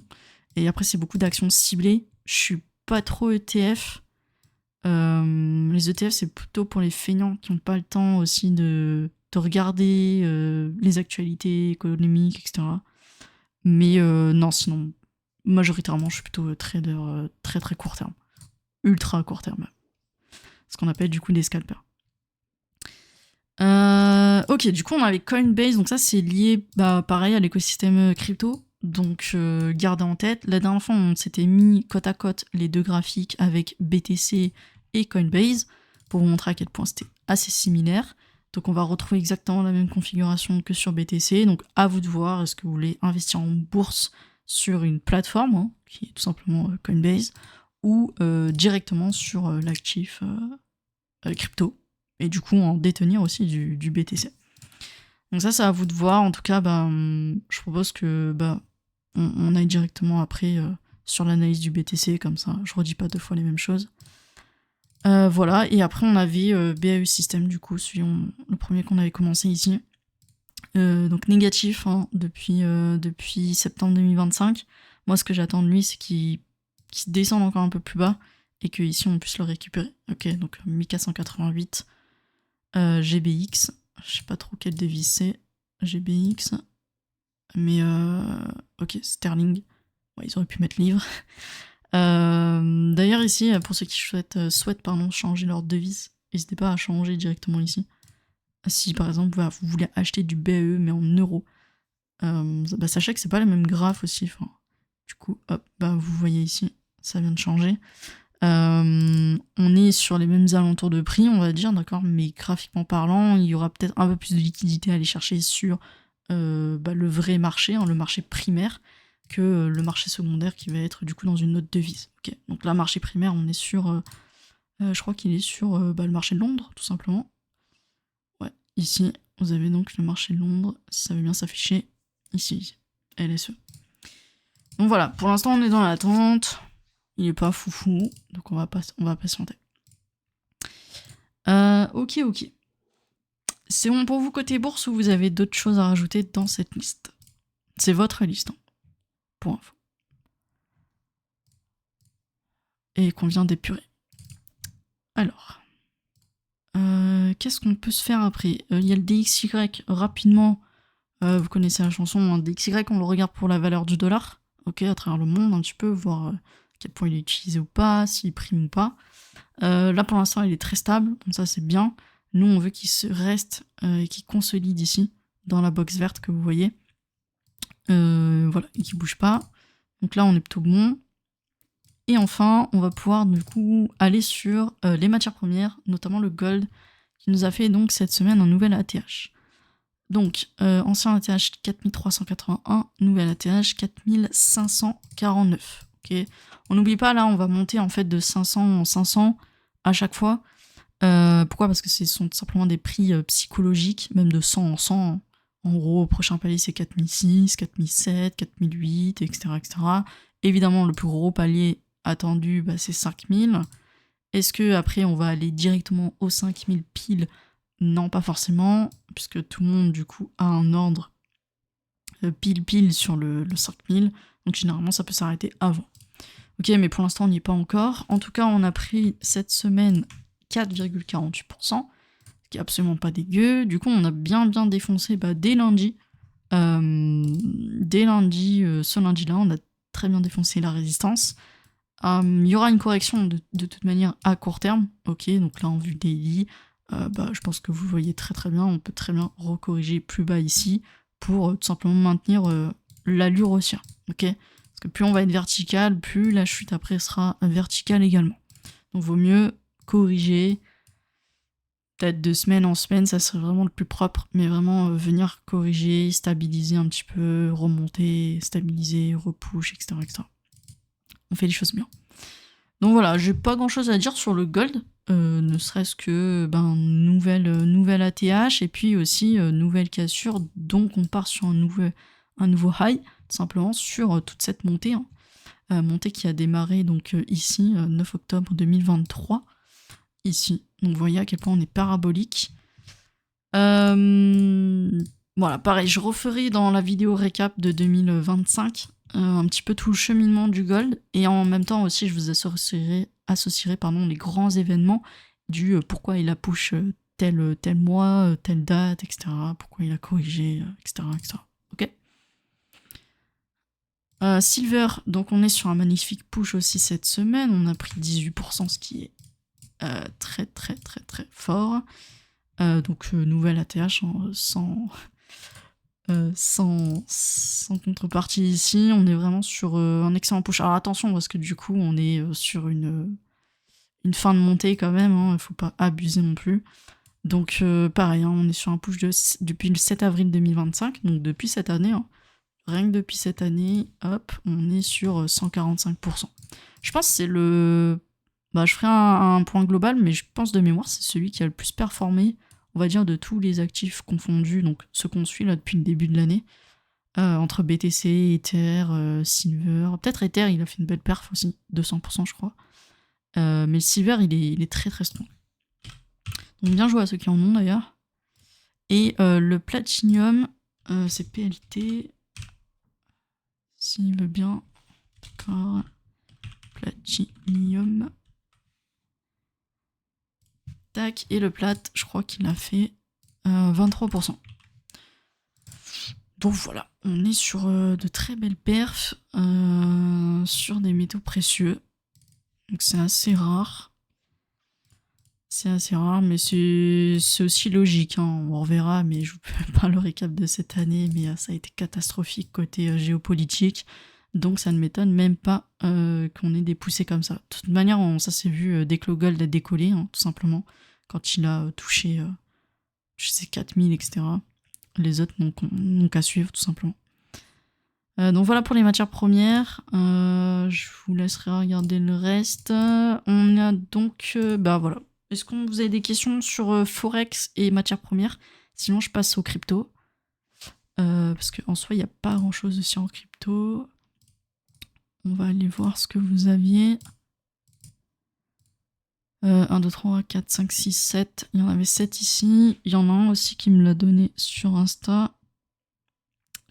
Et après, c'est beaucoup d'actions ciblées. Je suis pas trop ETF. Les ETF, c'est plutôt pour les feignants qui n'ont pas le temps aussi de regarder les actualités économiques, etc. Mais non, sinon, majoritairement, je suis plutôt trader très très court terme. Ultra court terme. Ce qu'on appelle du coup des scalpers. Ok, du coup, on avait Coinbase, donc ça, c'est lié, pareil, à l'écosystème crypto. Donc, gardez en tête, la dernière fois, on s'était mis côte à côte les deux graphiques avec BTC et Coinbase pour vous montrer à quel point c'était assez similaire. Donc, on va retrouver exactement la même configuration que sur BTC. Donc, à vous de voir, est-ce que vous voulez investir en bourse sur une plateforme, hein, qui est tout simplement Coinbase, ou directement sur l'actif crypto, et du coup en détenir aussi du BTC. Donc ça, c'est à vous de voir. En tout cas, je propose que on aille directement après sur l'analyse du BTC, comme ça je redis pas deux fois les mêmes choses. Voilà, et après on avait BAE System, du coup, le premier qu'on avait commencé ici. Donc négatif hein, depuis septembre 2025. Moi, ce que j'attends de lui, c'est qu'il descende encore un peu plus bas et qu'ici on puisse le récupérer. Ok, donc 1488, GBX, je sais pas trop quelle devise c'est, GBX, mais ok, Sterling. Ouais, ils auraient pu mettre livre. D'ailleurs ici, pour ceux qui souhaitent changer leur devise, n'hésitez pas à changer directement ici. Si par exemple vous voulez acheter du BE mais en euros, sachez que c'est pas la même graphe aussi. Enfin, du coup, hop, vous voyez ici, ça vient de changer. On est sur les mêmes alentours de prix, on va dire, d'accord, mais graphiquement parlant, il y aura peut-être un peu plus de liquidité à aller chercher sur le vrai marché, hein, le marché primaire, que le marché secondaire qui va être du coup dans une autre devise. Okay. Donc là, marché primaire, on est sur, je crois qu'il est sur le marché de Londres, tout simplement. Ouais, ici, vous avez donc le marché de Londres, si ça veut bien s'afficher, ici, LSE. Donc voilà, pour l'instant, on est dans l'attente. Il est pas foufou, donc on va patienter. Ok. C'est bon pour vous côté bourse ou vous avez d'autres choses à rajouter dans cette liste? C'est votre liste, hein, pour info. Et qu'on vient d'épurer. Alors, qu'est-ce qu'on peut se faire après? Il y a le DXY, rapidement, vous connaissez la chanson, hein, DXY, on le regarde pour la valeur du dollar, ok, à travers le monde un petit peu, voir à quel point il est utilisé ou pas, s'il prime ou pas. Là pour l'instant il est très stable, donc ça c'est bien. Nous on veut qu'il se reste et qu'il consolide ici, dans la box verte que vous voyez. Voilà, et qu'il bouge pas. Donc là on est plutôt bon. Et enfin on va pouvoir du coup aller sur les matières premières, notamment le gold, qui nous a fait donc cette semaine un nouvel ATH. Donc ancien ATH 4381, nouvel ATH 4549. Ok. On n'oublie pas là, on va monter en fait de 500 en 500 à chaque fois. Pourquoi? Parce que ce sont tout simplement des prix psychologiques, même de 100 en 100. En gros, au prochain palier, c'est 4006, 4007, 4008, etc., etc. Évidemment, le plus gros palier attendu, c'est 5000. Est-ce que après on va aller directement aux 5000 pile? Non, pas forcément, puisque tout le monde, du coup, a un ordre pile sur le 5000. Donc généralement, ça peut s'arrêter avant. Ok, mais pour l'instant, on n'y est pas encore. En tout cas, on a pris cette semaine 4,48%, ce qui est absolument pas dégueu. Du coup, on a bien défoncé dès lundi. Ce lundi-là, on a très bien défoncé la résistance. Il y aura une correction de toute manière à court terme. Ok, donc là, en vue daily, je pense que vous voyez très bien. On peut très bien recorriger plus bas ici pour tout simplement maintenir l'allure haussière. Ok, parce que plus on va être vertical, plus la chute après sera verticale également. Donc vaut mieux corriger, peut-être de semaine en semaine, ça serait vraiment le plus propre, mais vraiment venir corriger, stabiliser un petit peu, remonter, stabiliser, repush, etc. On fait les choses bien. Donc voilà, j'ai pas grand chose à dire sur le gold, ne serait-ce que nouvelle ATH et puis aussi nouvelle cassure, donc on part sur un nouveau high, tout simplement sur toute cette montée, hein. Montée qui a démarré donc ici, 9 octobre 2023, ici. Donc vous voyez à quel point on est parabolique. Voilà, pareil, je referai dans la vidéo récap de 2025 un petit peu tout le cheminement du gold, et en même temps aussi je vous associerai les grands événements du pourquoi il a push tel mois, telle date, etc. Pourquoi il a corrigé, etc. Ok. Silver, donc on est sur un magnifique push aussi cette semaine, on a pris 18%, ce qui est très fort. Donc nouvelle ATH, hein, sans contrepartie ici. On est vraiment sur un excellent push. Alors attention, parce que du coup, on est sur une fin de montée quand même, hein, il faut pas abuser non plus. Donc pareil, hein, on est sur un push depuis le 7 avril 2025, donc depuis cette année, hein. Rien que depuis cette année, hop, on est sur 145%. Je pense que c'est le... Bah, je ferai un point global, mais je pense de mémoire, c'est celui qui a le plus performé, on va dire, de tous les actifs confondus, donc ceux qu'on suit là depuis le début de l'année, entre BTC, Ether, Silver. Peut-être Ether, il a fait une belle perf aussi, 200% je crois. Mais le Silver, il est très très strong. Donc bien joué à ceux qui en ont d'ailleurs. Et le Platinium, c'est PLT. S'il veut bien. D'accord. Platinium. Tac. Et le plat, je crois qu'il a fait 23%. Donc voilà, on est sur de très belles perfs sur des métaux précieux. Donc c'est assez rare. C'est assez rare, mais c'est aussi logique, hein. On reverra, mais je vous fais pas le récap de cette année, mais ça a été catastrophique côté géopolitique. Donc ça ne m'étonne même pas qu'on ait des poussées comme ça. De toute manière, ça s'est vu dès que le gold a décollé, hein, tout simplement. Quand il a touché, je sais, 4000, etc. Les autres n'ont qu'à suivre, tout simplement. Donc voilà pour les matières premières. Je vous laisserai regarder le reste. On a donc... bah voilà. Est-ce que vous avez des questions sur Forex et matières premières? Sinon, je passe aux crypto. Parce qu'en soi, il n'y a pas grand-chose aussi en crypto. On va aller voir ce que vous aviez. 1, 2, 3, 4, 5, 6, 7. Il y en avait 7 ici. Il y en a un aussi qui me l'a donné sur Insta.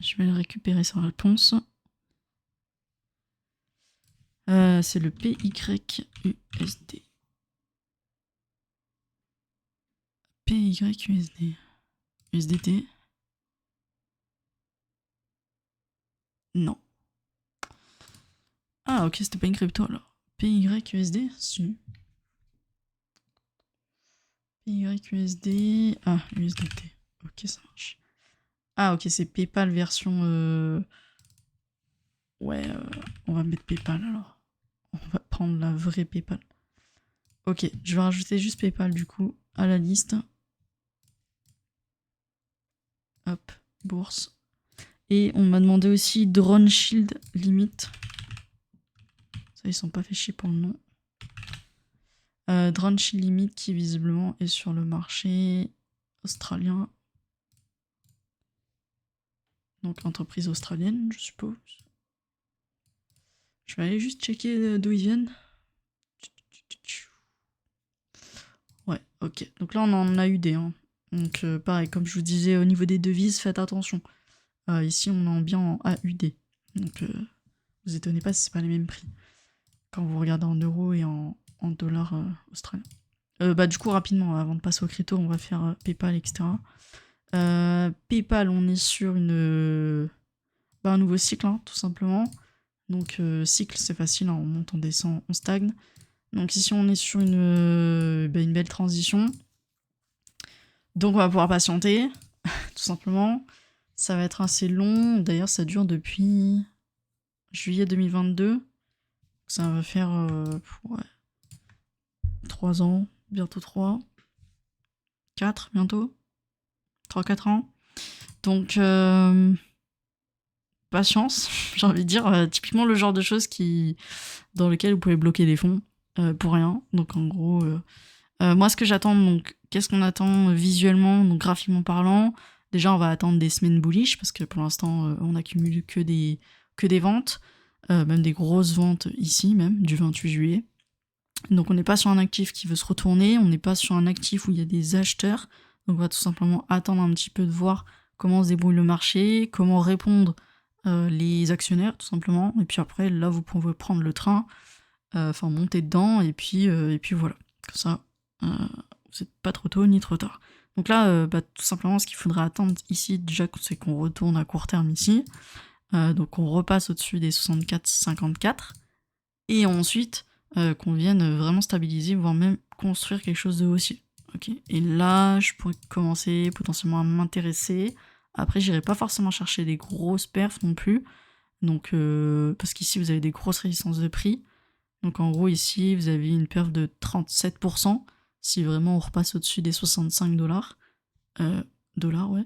Je vais le récupérer sa réponse. C'est le PYUSD. PYUSD. USDT. Non. Ah, ok, c'était pas une crypto alors. PYUSD, si. PYUSD. Ah, USDT. Ok, ça marche. Ah, ok, c'est PayPal version. Ouais, on va mettre PayPal alors. On va prendre la vraie PayPal. Ok, je vais rajouter juste PayPal du coup à la liste. Hop, bourse. Et on m'a demandé aussi Drone Shield Limit. Ça, ils sont pas fait chier pour le nom. Drone Shield Limit qui visiblement est sur le marché australien. Donc entreprise australienne, je suppose. Je vais aller juste checker d'où ils viennent. Ouais, ok. Donc là, on en a eu des. Hein. Donc pareil, comme je vous disais, au niveau des devises, faites attention. Ici, on est bien en AUD. Donc vous étonnez pas si c'est pas les mêmes prix. Quand vous regardez en euros et en dollars australiens. Bah du coup, rapidement, avant de passer au crypto, on va faire PayPal, etc. PayPal, on est sur un nouveau cycle, hein, tout simplement. Donc cycle, c'est facile, hein, on monte, on descend, on stagne. Donc ici, on est sur une belle transition. Donc on va pouvoir patienter, tout simplement. Ça va être assez long. D'ailleurs, ça dure depuis juillet 2022. Ça va faire 3 ans, bientôt 3. 4 bientôt. 3-4 ans. Donc, patience, j'ai envie de dire. Typiquement le genre de choses dans lequel vous pouvez bloquer des fonds pour rien. Donc en gros, moi ce que j'attends, donc qu'est-ce qu'on attend visuellement, donc graphiquement parlant. Déjà, on va attendre des semaines bullish parce que pour l'instant, on accumule que des ventes, même des grosses ventes ici, même du 28 juillet. Donc on n'est pas sur un actif qui veut se retourner, on n'est pas sur un actif où il y a des acheteurs. Donc on va tout simplement attendre un petit peu de voir comment se débrouille le marché, comment répondre les actionnaires tout simplement. Et puis après, là, vous pouvez prendre le train, monter dedans, et puis voilà. Comme ça, vous n'êtes pas trop tôt ni trop tard. Donc là, tout simplement, ce qu'il faudrait attendre ici, déjà, c'est qu'on retourne à court terme ici. Donc on repasse au-dessus des 64-54. Et ensuite, qu'on vienne vraiment stabiliser, voire même construire quelque chose de haussier. Ok. Et là, je pourrais commencer potentiellement à m'intéresser. Après, j'irai pas forcément chercher des grosses perfs non plus. Donc, parce qu'ici, vous avez des grosses résistances de prix. Donc, en gros, ici, vous avez une perf de 37%. Si vraiment on repasse au-dessus des 65 dollars. Dollars, ouais.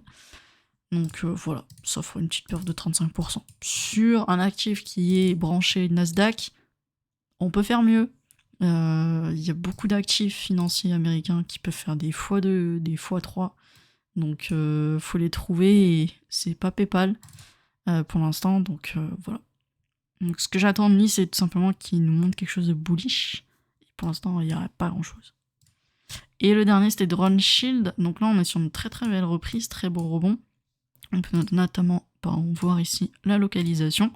Donc voilà, ça fera une petite perf de 35%. Sur un actif qui est branché Nasdaq, on peut faire mieux. Il y a beaucoup d'actifs financiers américains qui peuvent faire des x2, des x3. Donc faut les trouver et c'est pas PayPal pour l'instant. Donc voilà. Donc ce que j'attends de lui, c'est tout simplement qu'il nous montre quelque chose de bullish. Et pour l'instant, il n'y a pas grand chose. Et le dernier, c'était Drone Shield. Donc là, on est sur une très très belle reprise, très beau rebond. On peut notamment voir ici la localisation.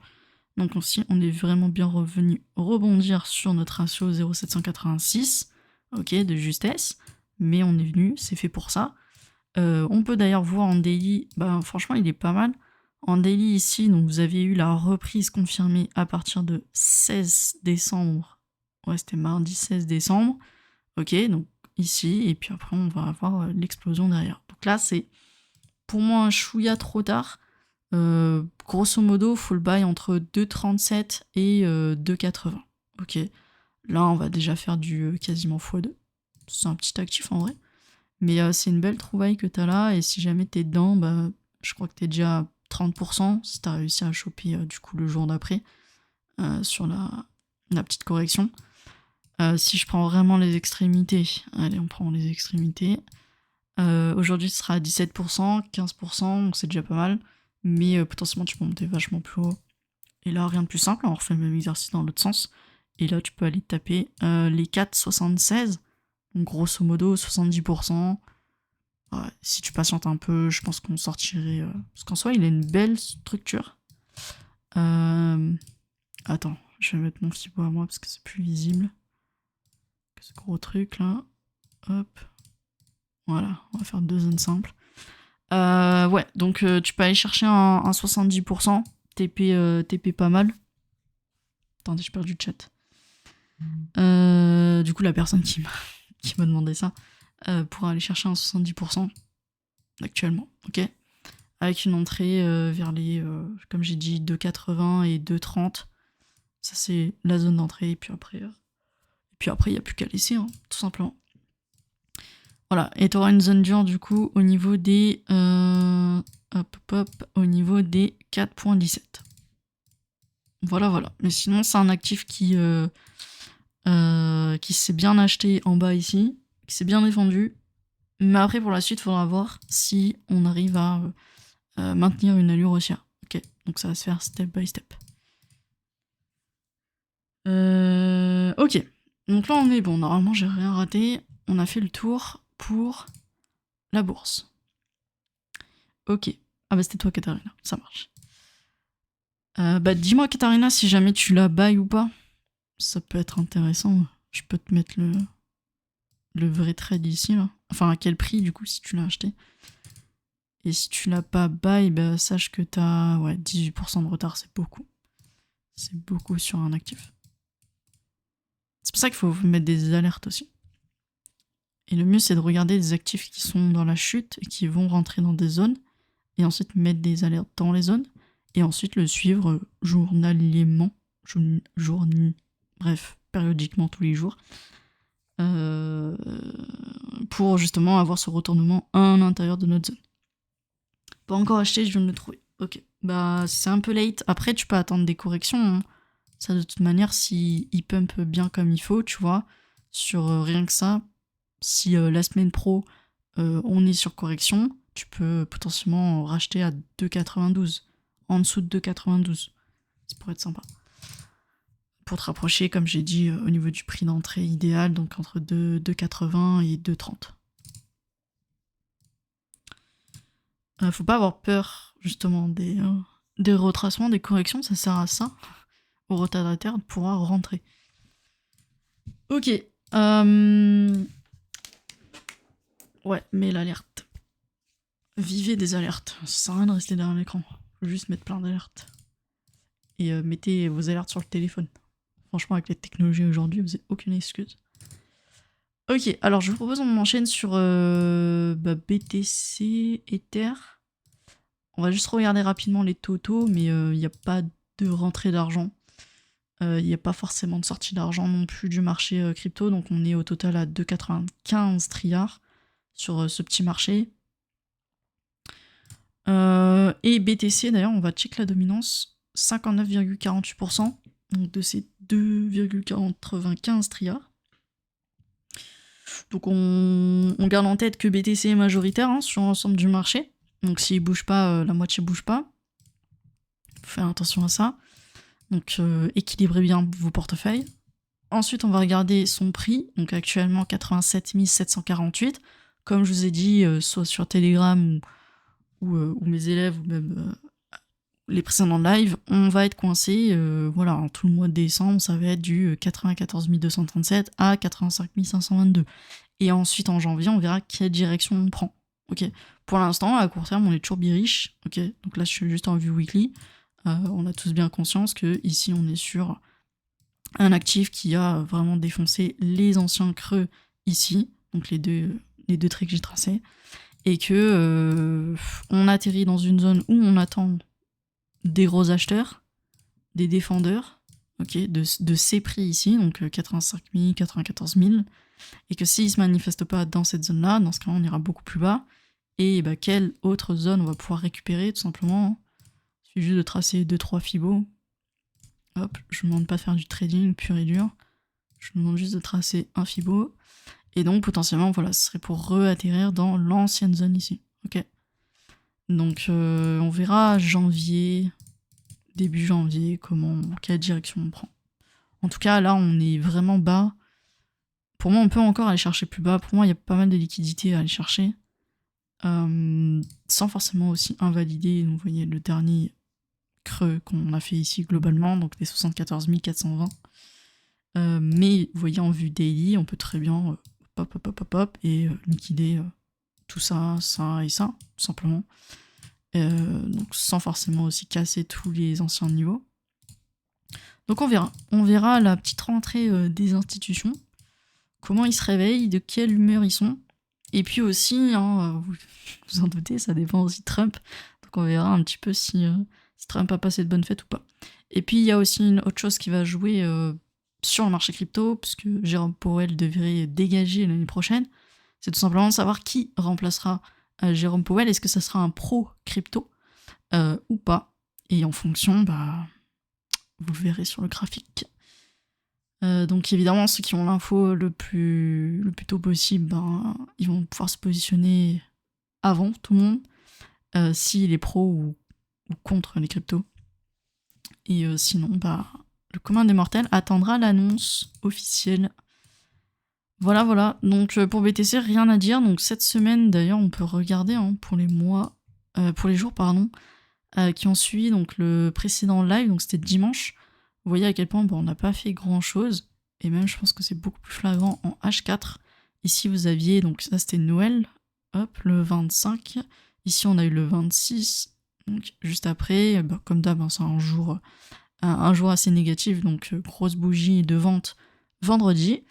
Donc aussi, on est vraiment bien revenu rebondir sur notre ratio 0,786, ok, de justesse. Mais on est venu, c'est fait pour ça. On peut d'ailleurs voir en daily, franchement, il est pas mal. En daily ici, donc vous aviez eu la reprise confirmée à partir de 16 décembre. Ouais, c'était mardi 16 décembre. Ok, donc ici, et puis après, on va avoir l'explosion derrière. Donc là, c'est pour moi un chouïa trop tard. Grosso modo, full buy entre 2,37 et 2,80. Ok, là on va déjà faire du quasiment x2. C'est un petit actif en vrai. Mais c'est une belle trouvaille que t'as là, et si jamais t'es dedans, je crois que t'es déjà à 30% si t'as réussi à choper du coup le jour d'après sur la petite correction. Si je prends vraiment les extrémités, allez, on prend les extrémités. Aujourd'hui, ce sera à 17%, 15%, donc c'est déjà pas mal. Mais potentiellement, tu peux monter vachement plus haut. Et là, rien de plus simple, on refait le même exercice dans l'autre sens. Et là, tu peux aller taper les 4,76. Donc, grosso modo, 70%. Ouais, si tu patientes un peu, je pense qu'on sortirait... Parce qu'en soi, il a une belle structure. Attends, je vais mettre mon fibo à moi parce que c'est plus visible. Ce gros truc, là. Hop. Voilà, on va faire 2 zones simples. Ouais, donc tu peux aller chercher un 70%. TP pas mal. Attendez, j'ai perdu le chat. Du coup, la personne qui m'a demandé ça pourra aller chercher un 70% actuellement, ok, avec une entrée vers les, comme j'ai dit, 2,80 et 2,30. Ça, c'est la zone d'entrée. Et puis après, il n'y a plus qu'à laisser, hein, tout simplement. Voilà, et tu auras une zone dure, du coup, au niveau des... au niveau des 4,17. Voilà. Mais sinon, c'est un actif qui s'est bien acheté en bas ici, qui s'est bien défendu. Mais après, pour la suite, il faudra voir si on arrive à maintenir une allure haussière. Ok, donc ça va se faire step by step. Ok, donc là on est bon. Normalement, j'ai rien raté. On a fait le tour pour la bourse. Ok. Ah c'était toi, Katharina. Ça marche. Dis-moi, Katharina, si jamais tu la buy ou pas. Ça peut être intéressant. Je peux te mettre le vrai trade ici, là. Enfin, à quel prix, du coup, si tu l'as acheté. Et si tu l'as pas buy, sache que t'as 18% de retard, c'est beaucoup. C'est beaucoup sur un actif. C'est pour ça qu'il faut mettre des alertes aussi. Et le mieux, c'est de regarder des actifs qui sont dans la chute et qui vont rentrer dans des zones, et ensuite mettre des alertes dans les zones, et ensuite le suivre journalièrement, bref, périodiquement tous les jours, pour justement avoir ce retournement à l'intérieur de notre zone. Pas encore acheté, je viens de le trouver. Ok, c'est un peu late. Après, tu peux attendre des corrections, hein. Ça, de toute manière, si il pump bien comme il faut, tu vois, sur rien que ça, si la semaine pro, on est sur correction, tu peux potentiellement racheter à 2,92. En dessous de 2,92. Ça pourrait être sympa. Pour te rapprocher, comme j'ai dit, au niveau du prix d'entrée idéal, donc entre 2,80 et 2,30. Faut pas avoir peur, justement, des retracements, des corrections, ça sert à ça, au retardataire, de pouvoir rentrer. Ok. Ouais, mais l'alerte. Vivez des alertes. Ça sert à rien de rester derrière l'écran. Faut juste mettre plein d'alertes. Et mettez vos alertes sur le téléphone. Franchement, avec les technologies aujourd'hui, vous n'avez aucune excuse. Ok, alors je vous propose qu'on enchaîne sur BTC, Ether. On va juste regarder rapidement les totaux, mais il n'y a pas de rentrée d'argent. Il n'y a pas forcément de sortie d'argent non plus du marché crypto, donc on est au total à 2,95 trilliards sur ce petit marché. Et BTC, d'ailleurs, on va check la dominance, 59,48%, donc de ces 2,95 trilliards. Donc on garde en tête que BTC est majoritaire hein, sur l'ensemble du marché. Donc s'il bouge pas, la moitié bouge pas. Faut faire attention à ça. Donc équilibrez bien vos portefeuilles. Ensuite, on va regarder son prix. Donc actuellement 87 748. Comme je vous ai dit, soit sur Telegram ou mes élèves, ou même les précédents lives, on va être coincé. Voilà, en tout le mois de décembre, ça va être du 94 237 à 85 522. Et ensuite, en janvier, on verra quelle direction on prend. Ok. Pour l'instant, à court terme, on est toujours bearish. Ok. Donc là, je suis juste en vue weekly. On a tous bien conscience que ici, on est sur un actif qui a vraiment défoncé les anciens creux ici. Donc les deux traits que j'ai tracés. Et que on atterrit dans une zone où on attend des gros acheteurs, des défendeurs, ok, de ces prix ici, donc 85 000, 94 000, et que s'ils ne se manifestent pas dans cette zone-là, dans ce cas on ira beaucoup plus bas, et bah, quelle autre zone on va pouvoir récupérer, tout simplement. Il suffit juste de tracer 2-3 fibos. Hop, je ne vous demande pas de faire du trading pur et dur, je vous demande juste de tracer un fibo, et donc potentiellement, voilà, ce serait pour re-atterrir dans l'ancienne zone ici, ok. Donc on verra janvier, début janvier, quelle direction on prend. En tout cas, là, on est vraiment bas. Pour moi, on peut encore aller chercher plus bas. Pour moi, il y a pas mal de liquidités à aller chercher. Sans forcément aussi invalider, vous voyez, le dernier creux qu'on a fait ici globalement, donc les 74 420. Mais vous voyez, en vue daily, on peut très bien pop, et liquider tout ça, ça et ça, tout simplement. Donc sans forcément aussi casser tous les anciens niveaux. Donc on verra. On verra la petite rentrée des institutions, comment ils se réveillent, de quelle humeur ils sont. Et puis aussi, hein, vous en doutez, ça dépend aussi de Trump. Donc on verra un petit peu si Trump a passé de bonnes fêtes ou pas. Et puis il y a aussi une autre chose qui va jouer sur le marché crypto, puisque Jérôme Powell devrait dégager l'année prochaine. C'est tout simplement de savoir qui remplacera Jérôme Powell. Est-ce que ça sera un pro crypto ou pas? Et en fonction, bah, vous le verrez sur le graphique. Donc évidemment, ceux qui ont l'info le plus tôt possible, ben, ils vont pouvoir se positionner avant tout le monde, s'il est pro ou contre les cryptos. Et sinon, bah, le commun des mortels attendra l'annonce officielle. Voilà. Donc pour BTC, rien à dire. Donc cette semaine, d'ailleurs, on peut regarder hein, pour les jours, qui ont suivi donc le précédent live, donc c'était dimanche. Vous voyez à quel point on n'a pas fait grand chose, et même je pense que c'est beaucoup plus flagrant en H4. Ici vous aviez, donc ça c'était Noël, hop, le 25. Ici on a eu le 26, donc juste après, bah, comme d'hab, hein, c'est un jour assez négatif, donc grosse bougie de vente vendredi.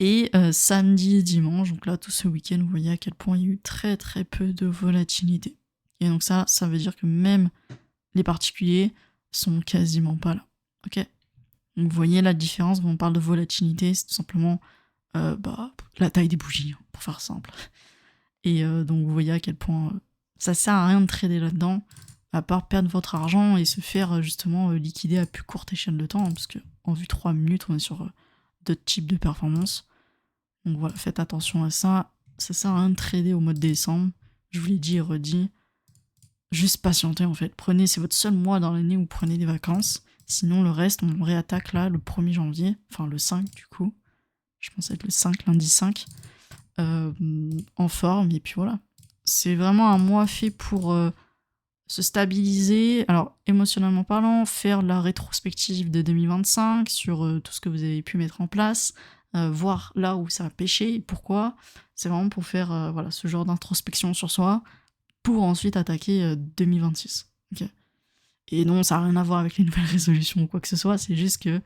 Et samedi, dimanche, donc là tout ce week-end, vous voyez à quel point il y a eu très très peu de volatilité. Et donc ça veut dire que même les particuliers sont quasiment pas là. Ok. Donc vous voyez la différence, on parle de volatilité, c'est tout simplement la taille des bougies, hein, pour faire simple. Et donc vous voyez à quel point ça sert à rien de trader là-dedans, à part perdre votre argent et se faire justement liquider à plus courte échelle de temps, hein, parce que en vue 3 minutes, on est sur d'autres types de performances. Donc voilà, faites attention à ça. Ça sert à rien de trader au mois de décembre. Je vous l'ai dit et redit. Juste patienter en fait. C'est votre seul mois dans l'année où vous prenez des vacances. Sinon, le reste, on réattaque là le 1er janvier. Enfin, le 5 du coup. Je pense être le 5, lundi 5. En forme. Et puis voilà. C'est vraiment un mois fait pour se stabiliser. Alors, émotionnellement parlant, faire la rétrospective de 2025 sur tout ce que vous avez pu mettre en place. Voir là où ça a pêché et pourquoi. C'est vraiment pour faire ce genre d'introspection sur soi, pour ensuite attaquer 2026. Okay. Et non, ça n'a rien à voir avec les nouvelles résolutions ou quoi que ce soit, c'est juste que,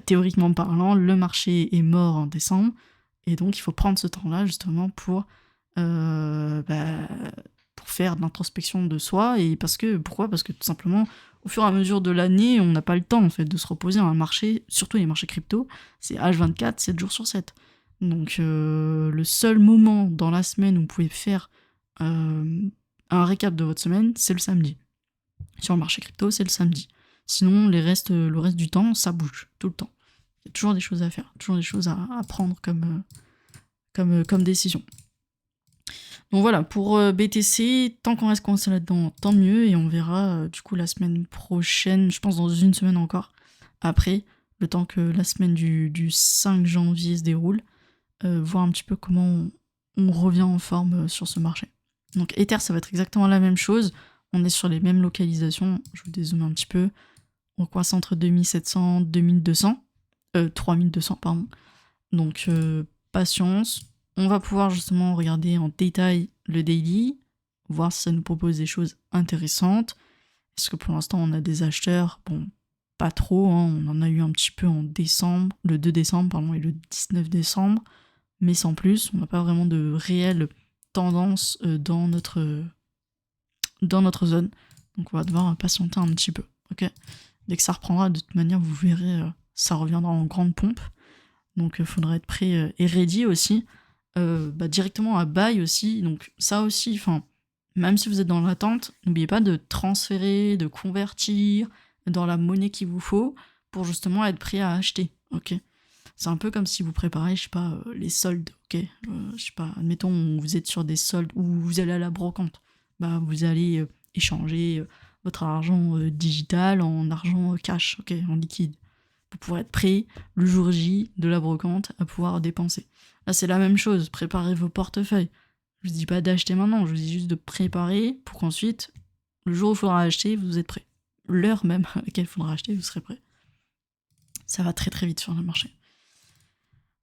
théoriquement parlant, le marché est mort en décembre, Et donc, il faut prendre ce temps-là, justement, pour faire de l'introspection de soi. Et pourquoi ? Parce que tout simplement, au fur et à mesure de l'année, on n'a pas le temps, en fait, de se reposer. Un marché, surtout les marchés crypto, c'est H24, 7 jours sur 7. Donc, le seul moment dans la semaine où vous pouvez faire un récap de votre semaine, c'est le samedi. Sur le marché crypto, c'est le samedi. Sinon, le reste du temps, ça bouge, tout le temps. Il y a toujours des choses à faire, toujours des choses à prendre comme décision. Donc voilà, pour BTC, tant qu'on reste coincé là-dedans, tant mieux, et on verra du coup la semaine prochaine, je pense dans une semaine encore, après, le temps que la semaine du 5 janvier se déroule, voir un petit peu comment on revient en forme sur ce marché. Donc Ether, ça va être exactement la même chose, on est sur les mêmes localisations, je vous dézoome un petit peu, on coince entre 2700, 2200, 3200 pardon, donc patience. On va pouvoir justement regarder en détail le daily, voir si ça nous propose des choses intéressantes. Est-ce que pour l'instant on a des acheteurs ? Bon, pas trop, hein. On en a eu un petit peu en décembre, le 2 décembre pardon, et le 19 décembre, mais sans plus. On n'a pas vraiment de réelle tendance dans notre zone. Donc on va devoir patienter un petit peu. Ok ? Dès que ça reprendra, de toute manière, vous verrez, ça reviendra en grande pompe. Donc il faudra être prêt et ready aussi. Directement à buy aussi, donc ça aussi, même si vous êtes dans l'attente, n'oubliez pas de transférer, de convertir dans la monnaie qu'il vous faut pour justement être prêt à acheter, ok ? C'est un peu comme si vous préparez, je sais pas, les soldes, ok ? Je sais pas, admettons, vous êtes sur des soldes ou vous allez à la brocante, vous allez échanger votre argent digital en argent cash, ok ? En liquide, pour pouvoir être prêt le jour J de la brocante à pouvoir dépenser. Là, c'est la même chose, préparez vos portefeuilles. Je vous dis pas d'acheter maintenant, je vous dis juste de préparer pour qu'ensuite, le jour où il faudra acheter, vous êtes prêt. L'heure même à laquelle il faudra acheter, vous serez prêt. Ça va très très vite sur le marché.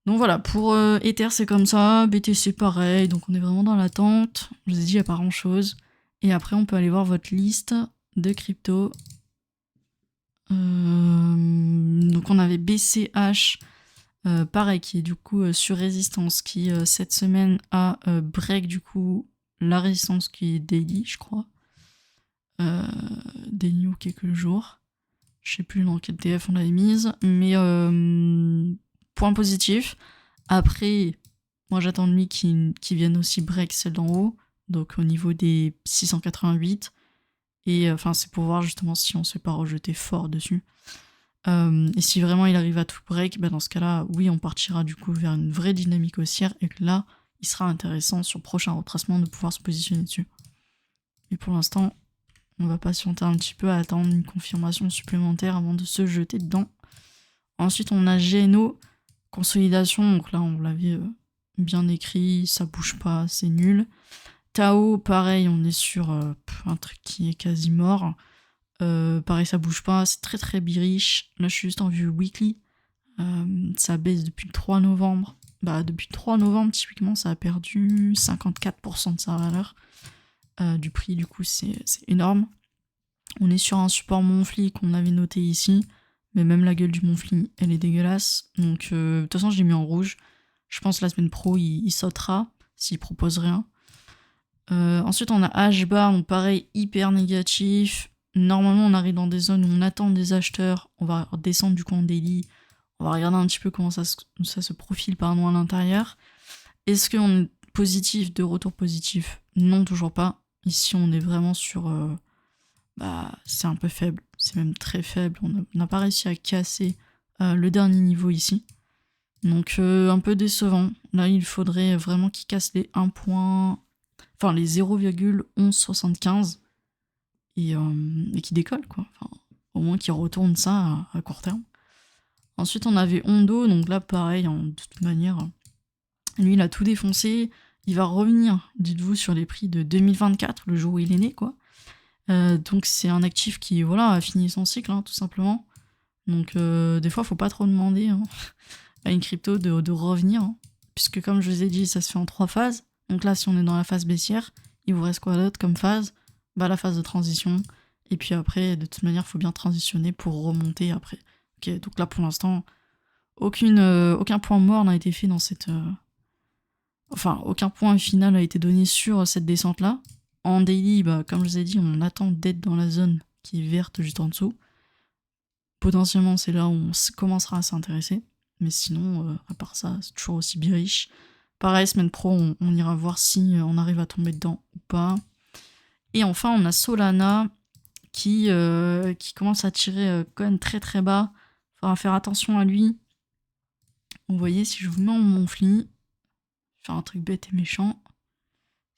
Donc voilà, pour Ether, c'est comme ça, BTC pareil, donc on est vraiment dans l'attente. Je vous ai dit, il n'y a pas grand chose. Et après, on peut aller voir votre liste de crypto. Donc on avait BCH. Pareil, qui est du coup sur résistance, qui cette semaine a break du coup la résistance qui est daily, je crois. Daily ou quelques jours. Je sais plus dans quel TF on l'avait mise, mais point positif. Après, moi j'attends de lui qui vienne aussi break celle d'en haut, donc au niveau des 688. Et c'est pour voir justement si on se fait pas rejeter fort dessus. Et si vraiment il arrive à tout break, dans ce cas-là, oui, on partira du coup vers une vraie dynamique haussière et que là, il sera intéressant sur le prochain retracement de pouvoir se positionner dessus. Mais pour l'instant, on va patienter un petit peu à attendre une confirmation supplémentaire avant de se jeter dedans. Ensuite, on a GNO, consolidation, donc là, on l'avait bien écrit, ça bouge pas, c'est nul. Tao, pareil, on est sur un truc qui est quasi mort. Pareil, ça bouge pas, c'est très très bearish. Là, je suis juste en vue weekly. Ça baisse depuis le 3 novembre. Depuis le 3 novembre, typiquement, ça a perdu 54% de sa valeur. Du prix, du coup, c'est énorme. On est sur un support Monthly qu'on avait noté ici. Mais même la gueule du Monthly, elle est dégueulasse. Donc, de toute façon, je l'ai mis en rouge. Je pense que la semaine pro, il sautera s'il propose rien. Ensuite, on a H-bar, donc pareil, hyper négatif. Normalement, on arrive dans des zones où on attend des acheteurs. On va descendre du coup en daily. On va regarder un petit peu comment ça se profile à l'intérieur. Est-ce qu'on est positif, de retour positif ? Non, toujours pas. Ici, on est vraiment sur... c'est un peu faible. C'est même très faible. On n'a pas réussi à casser le dernier niveau ici. Donc, un peu décevant. Là, il faudrait vraiment qu'il casse les 1 point... les 0,1175 et qui décolle, quoi. Au moins qu'il retourne ça à court terme. Ensuite, on avait Hondo, donc là, pareil, de toute manière, lui, il a tout défoncé. Il va revenir, dites-vous, sur les prix de 2024, le jour où il est né, quoi. Donc, c'est un actif qui, a fini son cycle, tout simplement. Donc, des fois, faut pas trop demander à une crypto de revenir, puisque, comme je vous ai dit, ça se fait en 3 phases. Donc là, si on est dans la phase baissière, il vous reste quoi d'autre comme phase ? La phase de transition. Et puis après, de toute manière, il faut bien transitionner pour remonter après. Ok, donc là, pour l'instant, aucun point mort n'a été fait dans cette Enfin, aucun point final a été donné sur cette descente-là. En daily, comme je vous ai dit, on attend d'être dans la zone qui est verte juste en dessous. Potentiellement, c'est là où on commencera à s'intéresser. Mais sinon, à part ça, c'est toujours aussi bearish. Pareil, semaine pro, on ira voir si on arrive à tomber dedans ou pas. Et enfin, on a Solana qui commence à tirer quand même très très bas. Faudra faire attention à lui. Vous voyez, si je vous mets en monthly, faire un truc bête et méchant.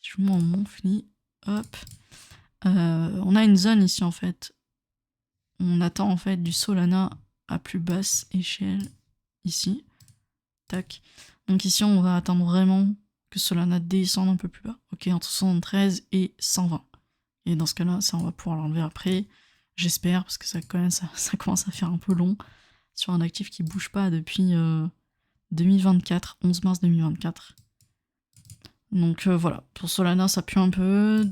Si je vous mets en monthly, hop. On a une zone ici en fait. On attend en fait du Solana à plus basse échelle. Ici. Tac. Donc ici, on va attendre vraiment que Solana descende un peu plus bas. Ok, entre 73 et 120. Et dans ce cas-là, ça, on va pouvoir l'enlever après. J'espère, parce que ça commence à faire un peu long sur un actif qui bouge pas depuis 2024, 11 mars 2024. Donc voilà, pour Solana, ça pue un peu.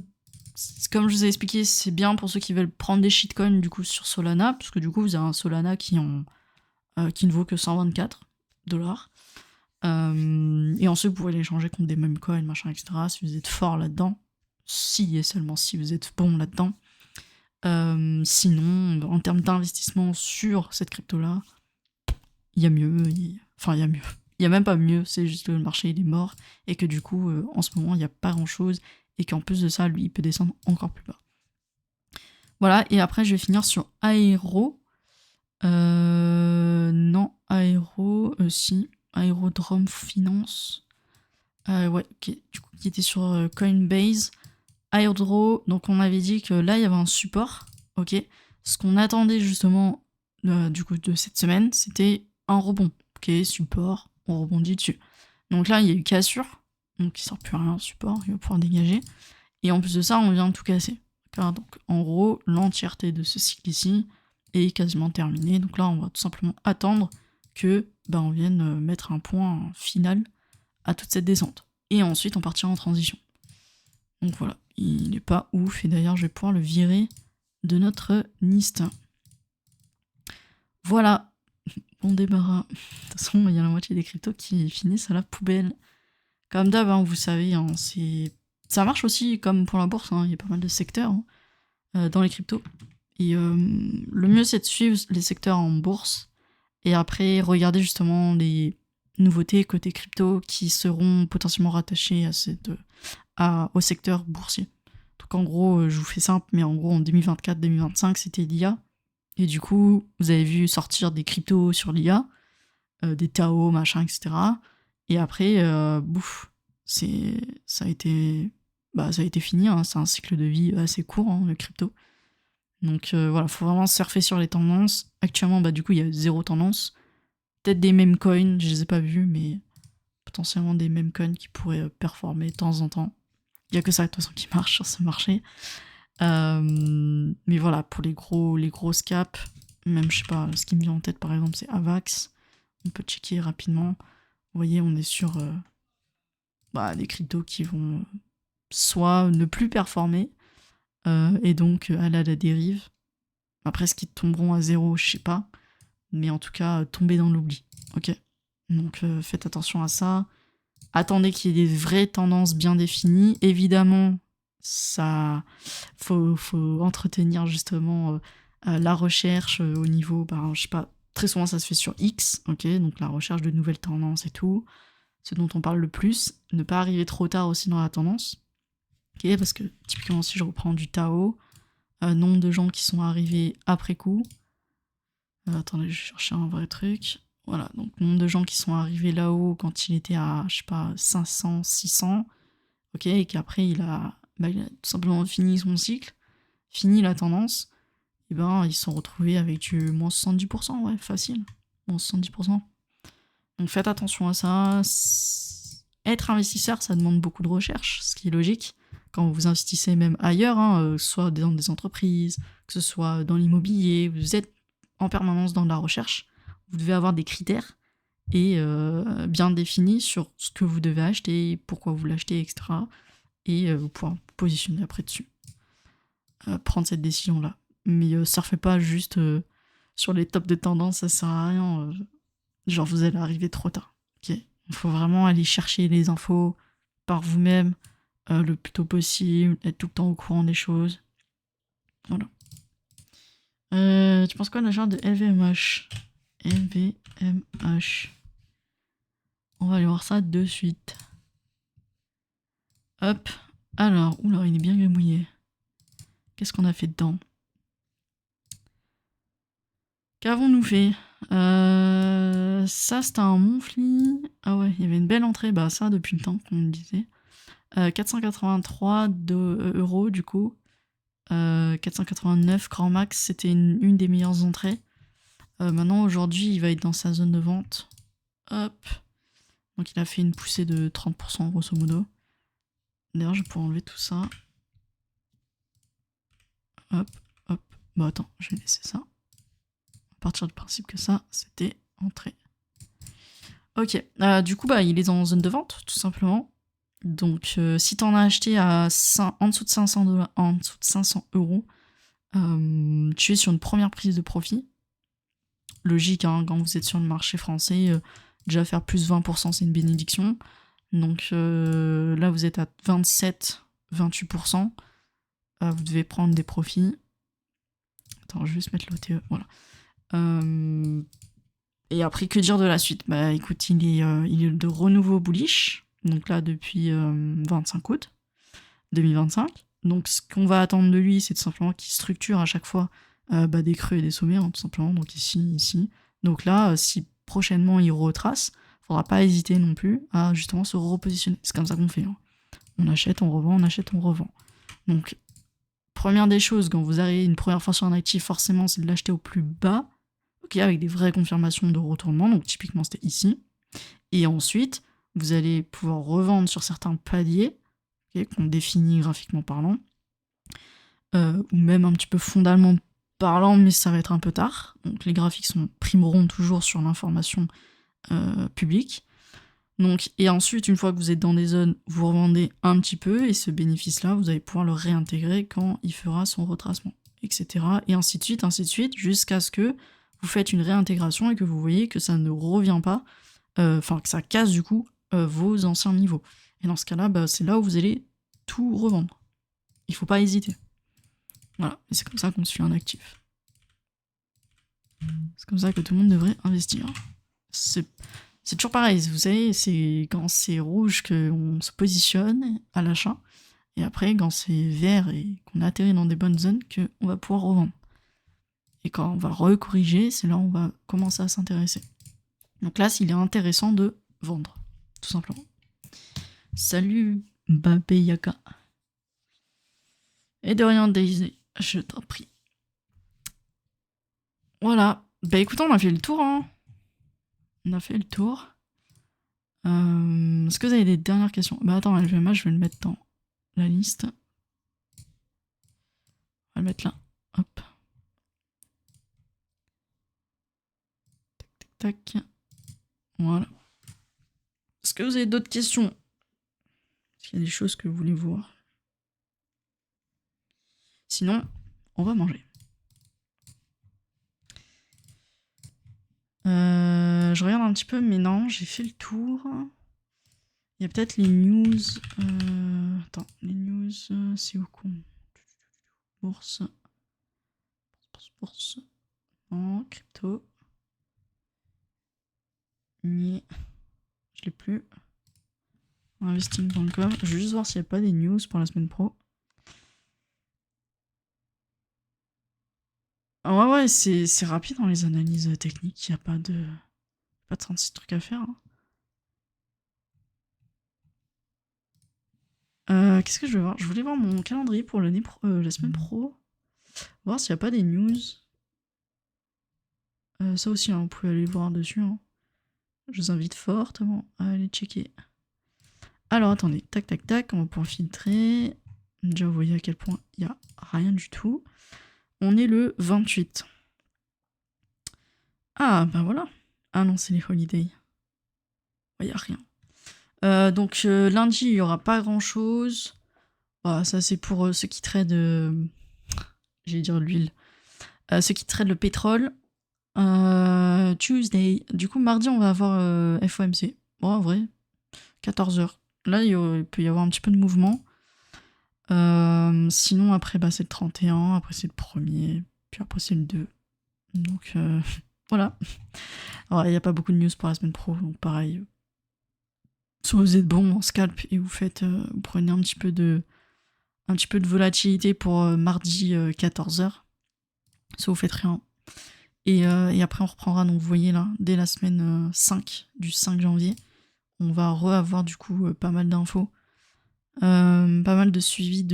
Comme je vous ai expliqué, c'est bien pour ceux qui veulent prendre des shitcoins du coup sur Solana, parce que du coup, vous avez un Solana qui ne vaut que 124 $. Et ensuite, vous pouvez l'échanger contre des meme coins, machin, etc. Si vous êtes fort là-dedans. Si et seulement si vous êtes bon là-dedans. Sinon, en termes d'investissement sur cette crypto-là, il y a mieux. Enfin, il y a mieux. Il y a même pas mieux, c'est juste que le marché il est mort et que du coup, en ce moment, il n'y a pas grand-chose et qu'en plus de ça, lui, il peut descendre encore plus bas. Voilà, et après, je vais finir sur Aero. Non, Aero, si. Aerodrome Finance. Ouais, du coup, qui était sur Coinbase. Aerodrome, donc on avait dit que là, il y avait un support. Ok. Ce qu'on attendait justement du coup de cette semaine, c'était un rebond. Ok, support, on rebondit dessus. Donc là, il y a eu cassure. Donc il ne sert plus à rien, support, il va pouvoir dégager. Et en plus de ça, on vient de tout casser. Donc en gros, l'entièreté de ce cycle ici est quasiment terminée. Donc là, on va tout simplement attendre que on vienne mettre un point final à toute cette descente. Et ensuite, on partira en transition. Donc voilà, il n'est pas ouf. Et d'ailleurs, je vais pouvoir le virer de notre liste. Voilà, bon débarras. De toute façon, il y a la moitié des cryptos qui finissent à la poubelle. Comme d'hab, vous savez, ça marche aussi comme pour la bourse. Il y a pas mal de secteurs dans les cryptos. Et le mieux, c'est de suivre les secteurs en bourse. Et après, regarder justement les nouveautés côté crypto qui seront potentiellement rattachées au secteur boursier. Donc en gros, je vous fais simple, mais en gros, en 2024-2025, c'était l'IA. Et du coup, vous avez vu sortir des cryptos sur l'IA, des Tao, machin, etc. Et après, ça a été fini. C'est un cycle de vie assez court, le crypto. Donc voilà, faut vraiment surfer sur les tendances. Actuellement, du coup, il y a 0 tendance. Peut-être des meme coins, je les ai pas vus, mais potentiellement des meme coins qui pourraient performer de temps en temps. Il y a que ça de toute façon qui marche sur ce marché. Mais voilà, pour les gros caps, même je sais pas, ce qui me vient en tête par exemple, c'est Avax. On peut checker rapidement. Vous voyez, on est sur des cryptos qui vont soit ne plus performer et donc aller à la dérive. Après, ce qui tomberont à 0, je sais pas. Mais en tout cas, tomber dans l'oubli. Ok. Donc faites attention à ça. Attendez qu'il y ait des vraies tendances bien définies. Évidemment, ça faut entretenir justement la recherche au niveau, je sais pas, très souvent ça se fait sur X, ok, donc la recherche de nouvelles tendances et tout, ce dont on parle le plus, ne pas arriver trop tard aussi dans la tendance, ok, parce que typiquement si je reprends du Tao, nombre de gens qui sont arrivés après coup, attendez, je cherchais un vrai truc. Voilà, donc nombre de gens qui sont arrivés là-haut quand il était à, je sais pas, 500, 600, ok, et qu'après il a tout simplement fini son cycle, fini la tendance, et ils se sont retrouvés avec du moins 70%, ouais, facile, moins 70%. Donc faites attention à ça. Être investisseur, ça demande beaucoup de recherche, ce qui est logique. Quand vous investissez même ailleurs, soit dans des entreprises, que ce soit dans l'immobilier, vous êtes en permanence dans la recherche, vous devez avoir des critères et bien définis sur ce que vous devez acheter, pourquoi vous l'achetez, etc. Et vous pouvoir vous positionner après dessus. Prendre cette décision-là. Mais surfez pas juste sur les tops de tendance, ça sert à rien. Genre vous allez arriver trop tard. Ok. Il faut vraiment aller chercher les infos, par vous-même le plus tôt possible, être tout le temps au courant des choses. Voilà. Tu penses quoi de la charte de LVMH? LVMH. On va aller voir ça de suite. Hop. Alors, oula, il est bien mouillé. Qu'est-ce qu'on a fait dedans? Qu'avons-nous fait? Ça, c'était un Monfly. Ah ouais, il y avait une belle entrée. Bah ça, depuis le temps qu'on me disait. 483 euros, du coup. 489, Grand Max, c'était une des meilleures entrées. Maintenant, aujourd'hui, il va être dans sa zone de vente. Hop. Donc, il a fait une poussée de 30%, grosso modo. D'ailleurs, je pourrais enlever tout ça. Hop, hop. Bon, attends, je vais laisser ça. À partir du principe que ça, c'était entrée. Ok, du coup, bah, il est en zone de vente, tout simplement. Donc, si t'en as acheté en dessous de 500 $, en dessous de 500 euros, tu es sur une première prise de profit. Logique, hein, quand vous êtes sur le marché français, déjà faire plus 20%, c'est une bénédiction. Donc là, vous êtes à 27-28%. Vous devez prendre des profits. Attends, je vais juste mettre l'OTE. Voilà. Et après, que dire de la suite? Bah écoute, il est de renouveau bullish. Donc là, depuis 25 août 2025. Donc ce qu'on va attendre de lui, c'est tout simplement qu'il structure à chaque fois des creux et des sommets, hein, tout simplement. Donc ici. Donc là, si prochainement il retrace, faudra pas hésiter non plus à justement se repositionner. C'est comme ça qu'on fait. Hein. On achète, on revend, on achète, on revend. Donc, première des choses, quand vous arrivez une première fois sur un actif, forcément, c'est de l'acheter au plus bas, ok, avec des vraies confirmations de retournement. Donc typiquement, c'était ici. Et ensuite, vous allez pouvoir revendre sur certains paliers, okay, qu'on définit graphiquement parlant, ou même un petit peu fondamentalement parlant, mais ça va être un peu tard. Donc les graphiques primeront toujours sur l'information publique. Donc, et ensuite, une fois que vous êtes dans des zones, vous revendez un petit peu, et ce bénéfice-là, vous allez pouvoir le réintégrer quand il fera son retracement, etc. Et ainsi de suite, jusqu'à ce que vous faites une réintégration et que vous voyez que ça ne revient pas, enfin que ça casse du coup vos anciens niveaux. Et dans ce cas-là, bah, c'est là où vous allez tout revendre. Il faut pas hésiter. Voilà, et c'est comme ça qu'on suit un actif. C'est comme ça que tout le monde devrait investir. C'est toujours pareil, vous savez, c'est quand c'est rouge qu'on se positionne à l'achat, et après, quand c'est vert et qu'on atterrit dans des bonnes zones, qu'on va pouvoir revendre. Et quand on va recorriger, c'est là où on va commencer à s'intéresser. Donc là, il est intéressant de vendre, tout simplement. Salut, Babé Yaka. Et de rien, Daisy, je t'en prie. Voilà. Bah écoute, on a fait le tour, hein. On a fait le tour. Est-ce que vous avez des dernières questions? Bah attends, LVMH, je vais le mettre dans la liste. On va le mettre là. Hop. Tac, tac, tac. Voilà. Est-ce que vous avez d'autres questions? Est-ce qu'il y a des choses que vous voulez voir? Sinon, on va manger. Je regarde un petit peu, mais non, j'ai fait le tour. Il y a peut-être les news. Attends, les news, c'est où con? Bourse. Bourse. Non, crypto. Nie. Je l'ai plus. Investing.com. Je vais juste voir s'il n'y a pas des news pour la semaine pro. Ah ouais, c'est rapide dans les analyses techniques. Il n'y a pas de 36 trucs à faire. Hein. Qu'est-ce que je vais voir? Je voulais voir mon calendrier pour la semaine pro. Voir s'il n'y a pas des news. Ça aussi, hein, vous pouvez aller voir dessus. Hein. Je vous invite fortement à aller checker. Alors, attendez. Tac, tac, tac. On va pouvoir filtrer. Déjà, vous voyez à quel point il n'y a rien du tout. On est le 28. Ah, bah voilà. Ah non, c'est les holidays. Il n'y a rien. Donc, lundi, il n'y aura pas grand-chose. Bah, ça, c'est pour ceux qui tradent... J'allais dire l'huile. Ceux qui tradent le pétrole. Tuesday. Du coup, mardi, on va avoir FOMC. Bon, en vrai, 14h. Là, il peut y avoir un petit peu de mouvement. Sinon, après, bah, c'est le 31, après c'est le 1er, puis après c'est le 2. Donc, voilà. Alors, il n'y a pas beaucoup de news pour la semaine pro, donc pareil. Soit vous êtes bon en scalp et vous prenez un petit peu de volatilité pour mardi 14h. Soit vous faites rien. Et après, on reprendra, donc vous voyez là, dès la semaine 5, du 5 janvier, on va avoir du coup pas mal d'infos. Pas mal de suivi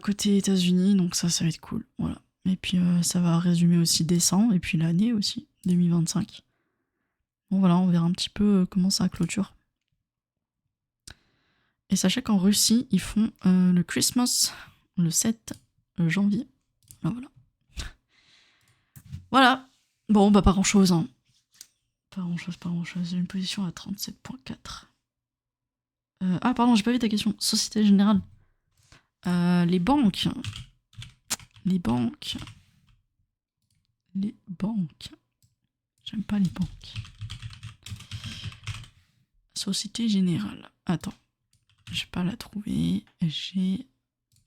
côté États-Unis, donc ça va être cool. Voilà. Et puis ça va résumer aussi décembre, et puis l'année aussi, 2025. Bon voilà, on verra un petit peu comment ça clôture. Et sachez qu'en Russie, ils font le Christmas le 7 janvier. Ah, voilà. Voilà. Bon, bah pas grand-chose. Hein. Pas grand-chose. J'ai une position à 37,4. Ah pardon, j'ai pas vu ta question. Société Générale. Les banques. J'aime pas les banques. Société Générale. Attends. Je vais pas la trouver.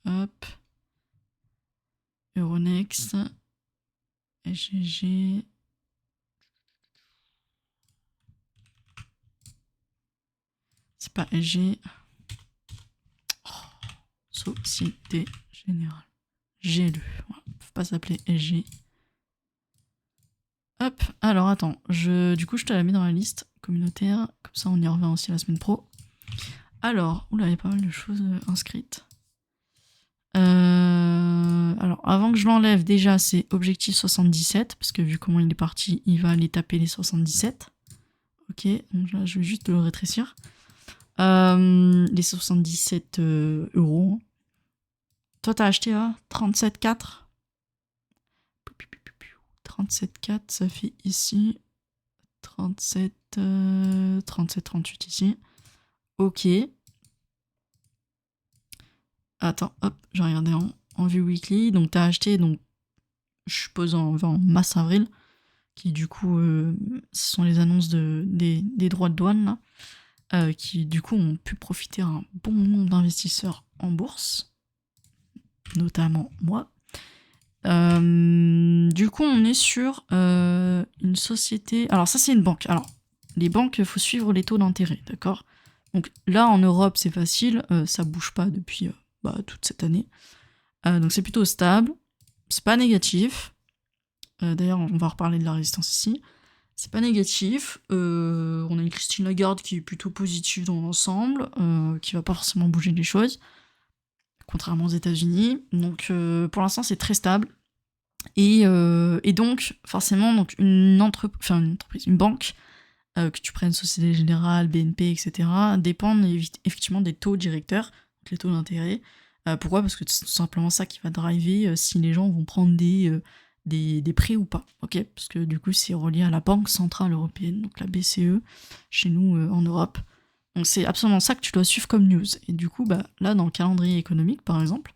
Hop. Euronext. SGG. C'est pas SG. Oh. Société Générale. G2. Voilà. Faut pas s'appeler SG. Hop. Alors attends. Du coup, je te la mets dans la liste communautaire. Comme ça, on y revient aussi la semaine pro. Alors, oula, il y a pas mal de choses inscrites. Alors, avant que je l'enlève, déjà, c'est objectif 77, parce que vu comment il est parti, il va aller taper les 77. Ok, donc là, je vais juste le rétrécir. Les 77 euros. Toi, t'as acheté à 37,4. 37,4, ça fait ici 37, 38 ici. Ok. Attends, hop, j'ai regardé en vue weekly. Donc, t'as acheté, donc, je suppose en mars-avril, qui du coup, ce sont les annonces des droits de douane, là, qui du coup ont pu profiter à un bon nombre d'investisseurs en bourse, notamment moi. Du coup, on est sur une société. Alors, ça, c'est une banque. Alors, les banques, il faut suivre les taux d'intérêt, d'accord ? Donc, là, en Europe, c'est facile, ça bouge pas depuis toute cette année. Donc, c'est plutôt stable. C'est pas négatif. D'ailleurs, on va reparler de la résistance ici. C'est pas négatif. On a une Christine Lagarde qui est plutôt positive dans l'ensemble, qui va pas forcément bouger les choses, contrairement aux États-Unis. Donc, pour l'instant, c'est très stable. Et donc, forcément, donc une banque, que tu prennes Société Générale, BNP, etc., dépendent effectivement des taux directeurs, donc les taux d'intérêt. Pourquoi ? Parce que c'est tout simplement ça qui va driver si les gens vont prendre des prêts ou pas. Ok ? Parce que du coup, c'est relié à la Banque Centrale Européenne, donc la BCE, chez nous en Europe. Donc c'est absolument ça que tu dois suivre comme news. Et du coup, là, dans le calendrier économique, par exemple,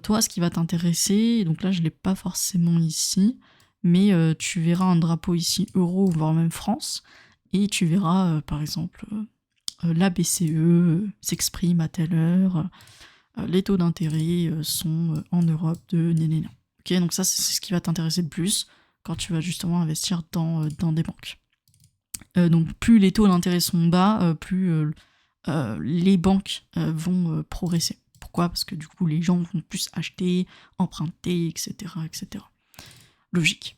toi, ce qui va t'intéresser, donc là, je ne l'ai pas forcément ici, mais tu verras un drapeau ici, euro, voire même France, et tu verras, par exemple, la BCE s'exprime à telle heure, les taux d'intérêt sont en Europe de nénéna. Ok, donc ça, c'est ce qui va t'intéresser le plus quand tu vas justement investir dans des banques. Donc plus les taux d'intérêt sont bas, plus les banques vont progresser. Pourquoi ? Parce que du coup, les gens vont plus acheter, emprunter, etc. etc. Logique.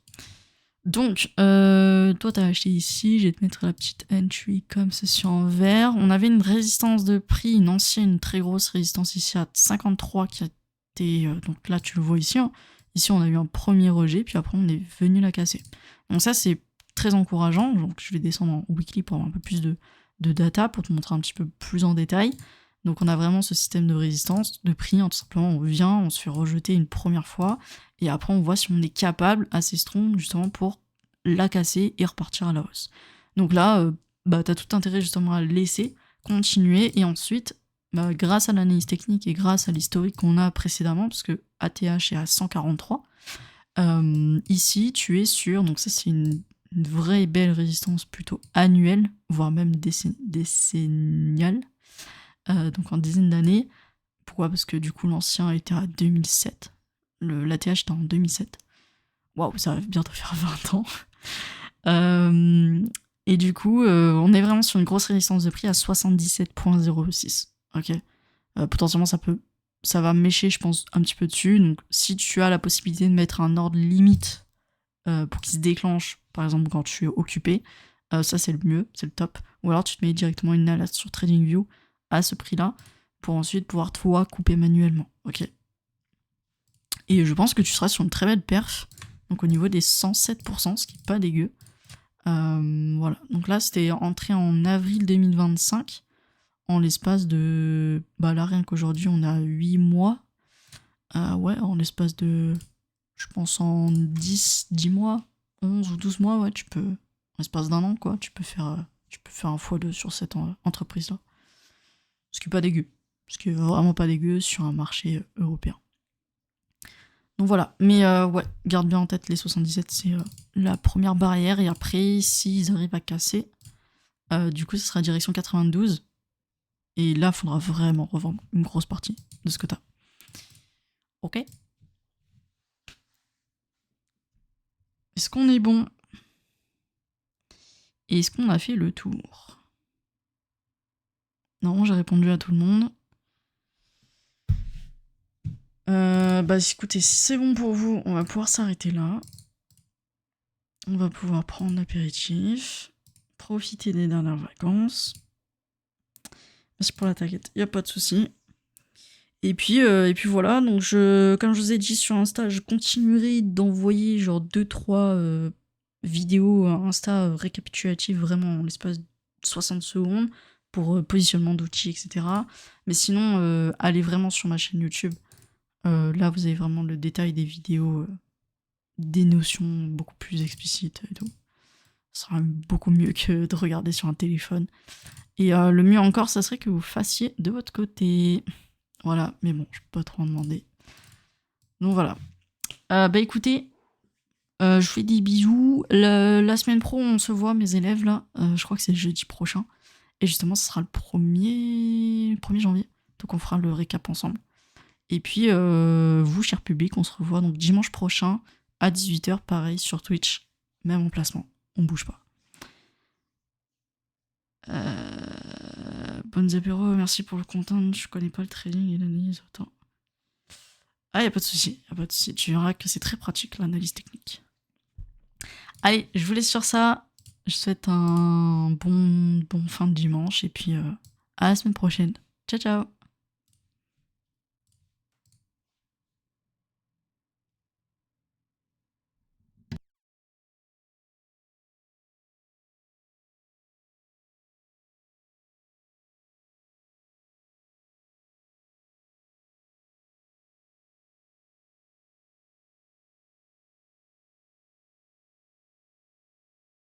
Donc, toi, t'as acheté ici. Je vais te mettre la petite entry comme ceci en vert. On avait une résistance de prix, une ancienne, très grosse résistance ici à 53 qui a été... donc là, tu le vois ici. Hein. Ici, on a eu un premier rejet, puis après, on est venu la casser. Donc ça, c'est très encourageant. Donc, je vais descendre en weekly pour avoir un peu plus de data, pour te montrer un petit peu plus en détail. Donc on a vraiment ce système de résistance, de prix, hein, tout simplement on vient, on se fait rejeter une première fois, et après on voit si on est capable, assez strong, justement pour la casser et repartir à la hausse. Donc là, t'as tout intérêt justement à laisser, continuer, et ensuite, grâce à l'analyse technique et grâce à l'historique qu'on a précédemment, parce que ATH est à 143, ici tu es sur, donc ça c'est une une vraie et belle résistance plutôt annuelle, voire même décenniale, donc en dizaines d'années. Pourquoi? Parce que du coup, l'ancien était à 2007. L'ATH était en 2007. Waouh, ça va bientôt faire 20 ans. Et du coup, on est vraiment sur une grosse résistance de prix à 77,06. Ok. Potentiellement, ça va mécher, je pense, un petit peu dessus. Donc, si tu as la possibilité de mettre un ordre limite pour qu'il se déclenche, par exemple, quand tu es occupé, ça, c'est le mieux, c'est le top. Ou alors, tu te mets directement une alerte sur TradingView à ce prix-là pour ensuite pouvoir, toi, couper manuellement. Ok. Et je pense que tu seras sur une très belle perf. Donc, au niveau des 107%, ce qui n'est pas dégueu. Voilà. Donc là, c'était entré en avril 2025. En l'espace de... Bah là, rien qu'aujourd'hui, on a 8 mois. Ouais, en l'espace de... Je pense en 10 mois, 11 ou 12 mois, ouais, tu peux... En l'espace d'un an, quoi, tu peux faire un x2 sur cette entreprise-là. Ce qui est pas dégueu. Ce qui est vraiment pas dégueu sur un marché européen. Donc voilà. Mais ouais, garde bien en tête, les 77, c'est la première barrière. Et après, s'ils arrivent à casser, du coup, ce sera direction 92. Et là, il faudra vraiment revendre une grosse partie de ce que t'as. Ok? Est-ce qu'on est bon? Et est-ce qu'on a fait le tour? Non, j'ai répondu à tout le monde. Bah écoutez, si c'est bon pour vous, on va pouvoir s'arrêter là. On va pouvoir prendre l'apéritif, profiter des dernières vacances. Merci pour la taquette, y a pas de souci. Et puis voilà, donc comme je vous ai dit sur Insta, je continuerai d'envoyer genre 2-3 vidéos Insta récapitulatives vraiment en l'espace de 60 secondes pour positionnement d'outils, etc. Mais sinon, allez vraiment sur ma chaîne YouTube. Là, vous avez vraiment le détail des vidéos, des notions beaucoup plus explicites et tout. Ça sera beaucoup mieux que de regarder sur un téléphone. Et le mieux encore, ça serait que vous fassiez de votre côté. Voilà, mais bon, je peux pas trop en demander. Donc voilà. Bah écoutez, je vous fais des bisous. La semaine pro, on se voit, mes élèves, là. Je crois que c'est jeudi prochain. Et justement, ce sera le 1er janvier. Donc on fera le récap ensemble. Et puis, vous, cher public, on se revoit donc dimanche prochain à 18h, pareil, sur Twitch. Même emplacement. On bouge pas. Bonnes apéros, merci pour le content. Je connais pas le trading et l'analyse autant. Ah, y a pas de souci, Tu verras que c'est très pratique, l'analyse technique. Allez, je vous laisse sur ça. Je souhaite un bon fin de dimanche et puis à la semaine prochaine. Ciao, ciao.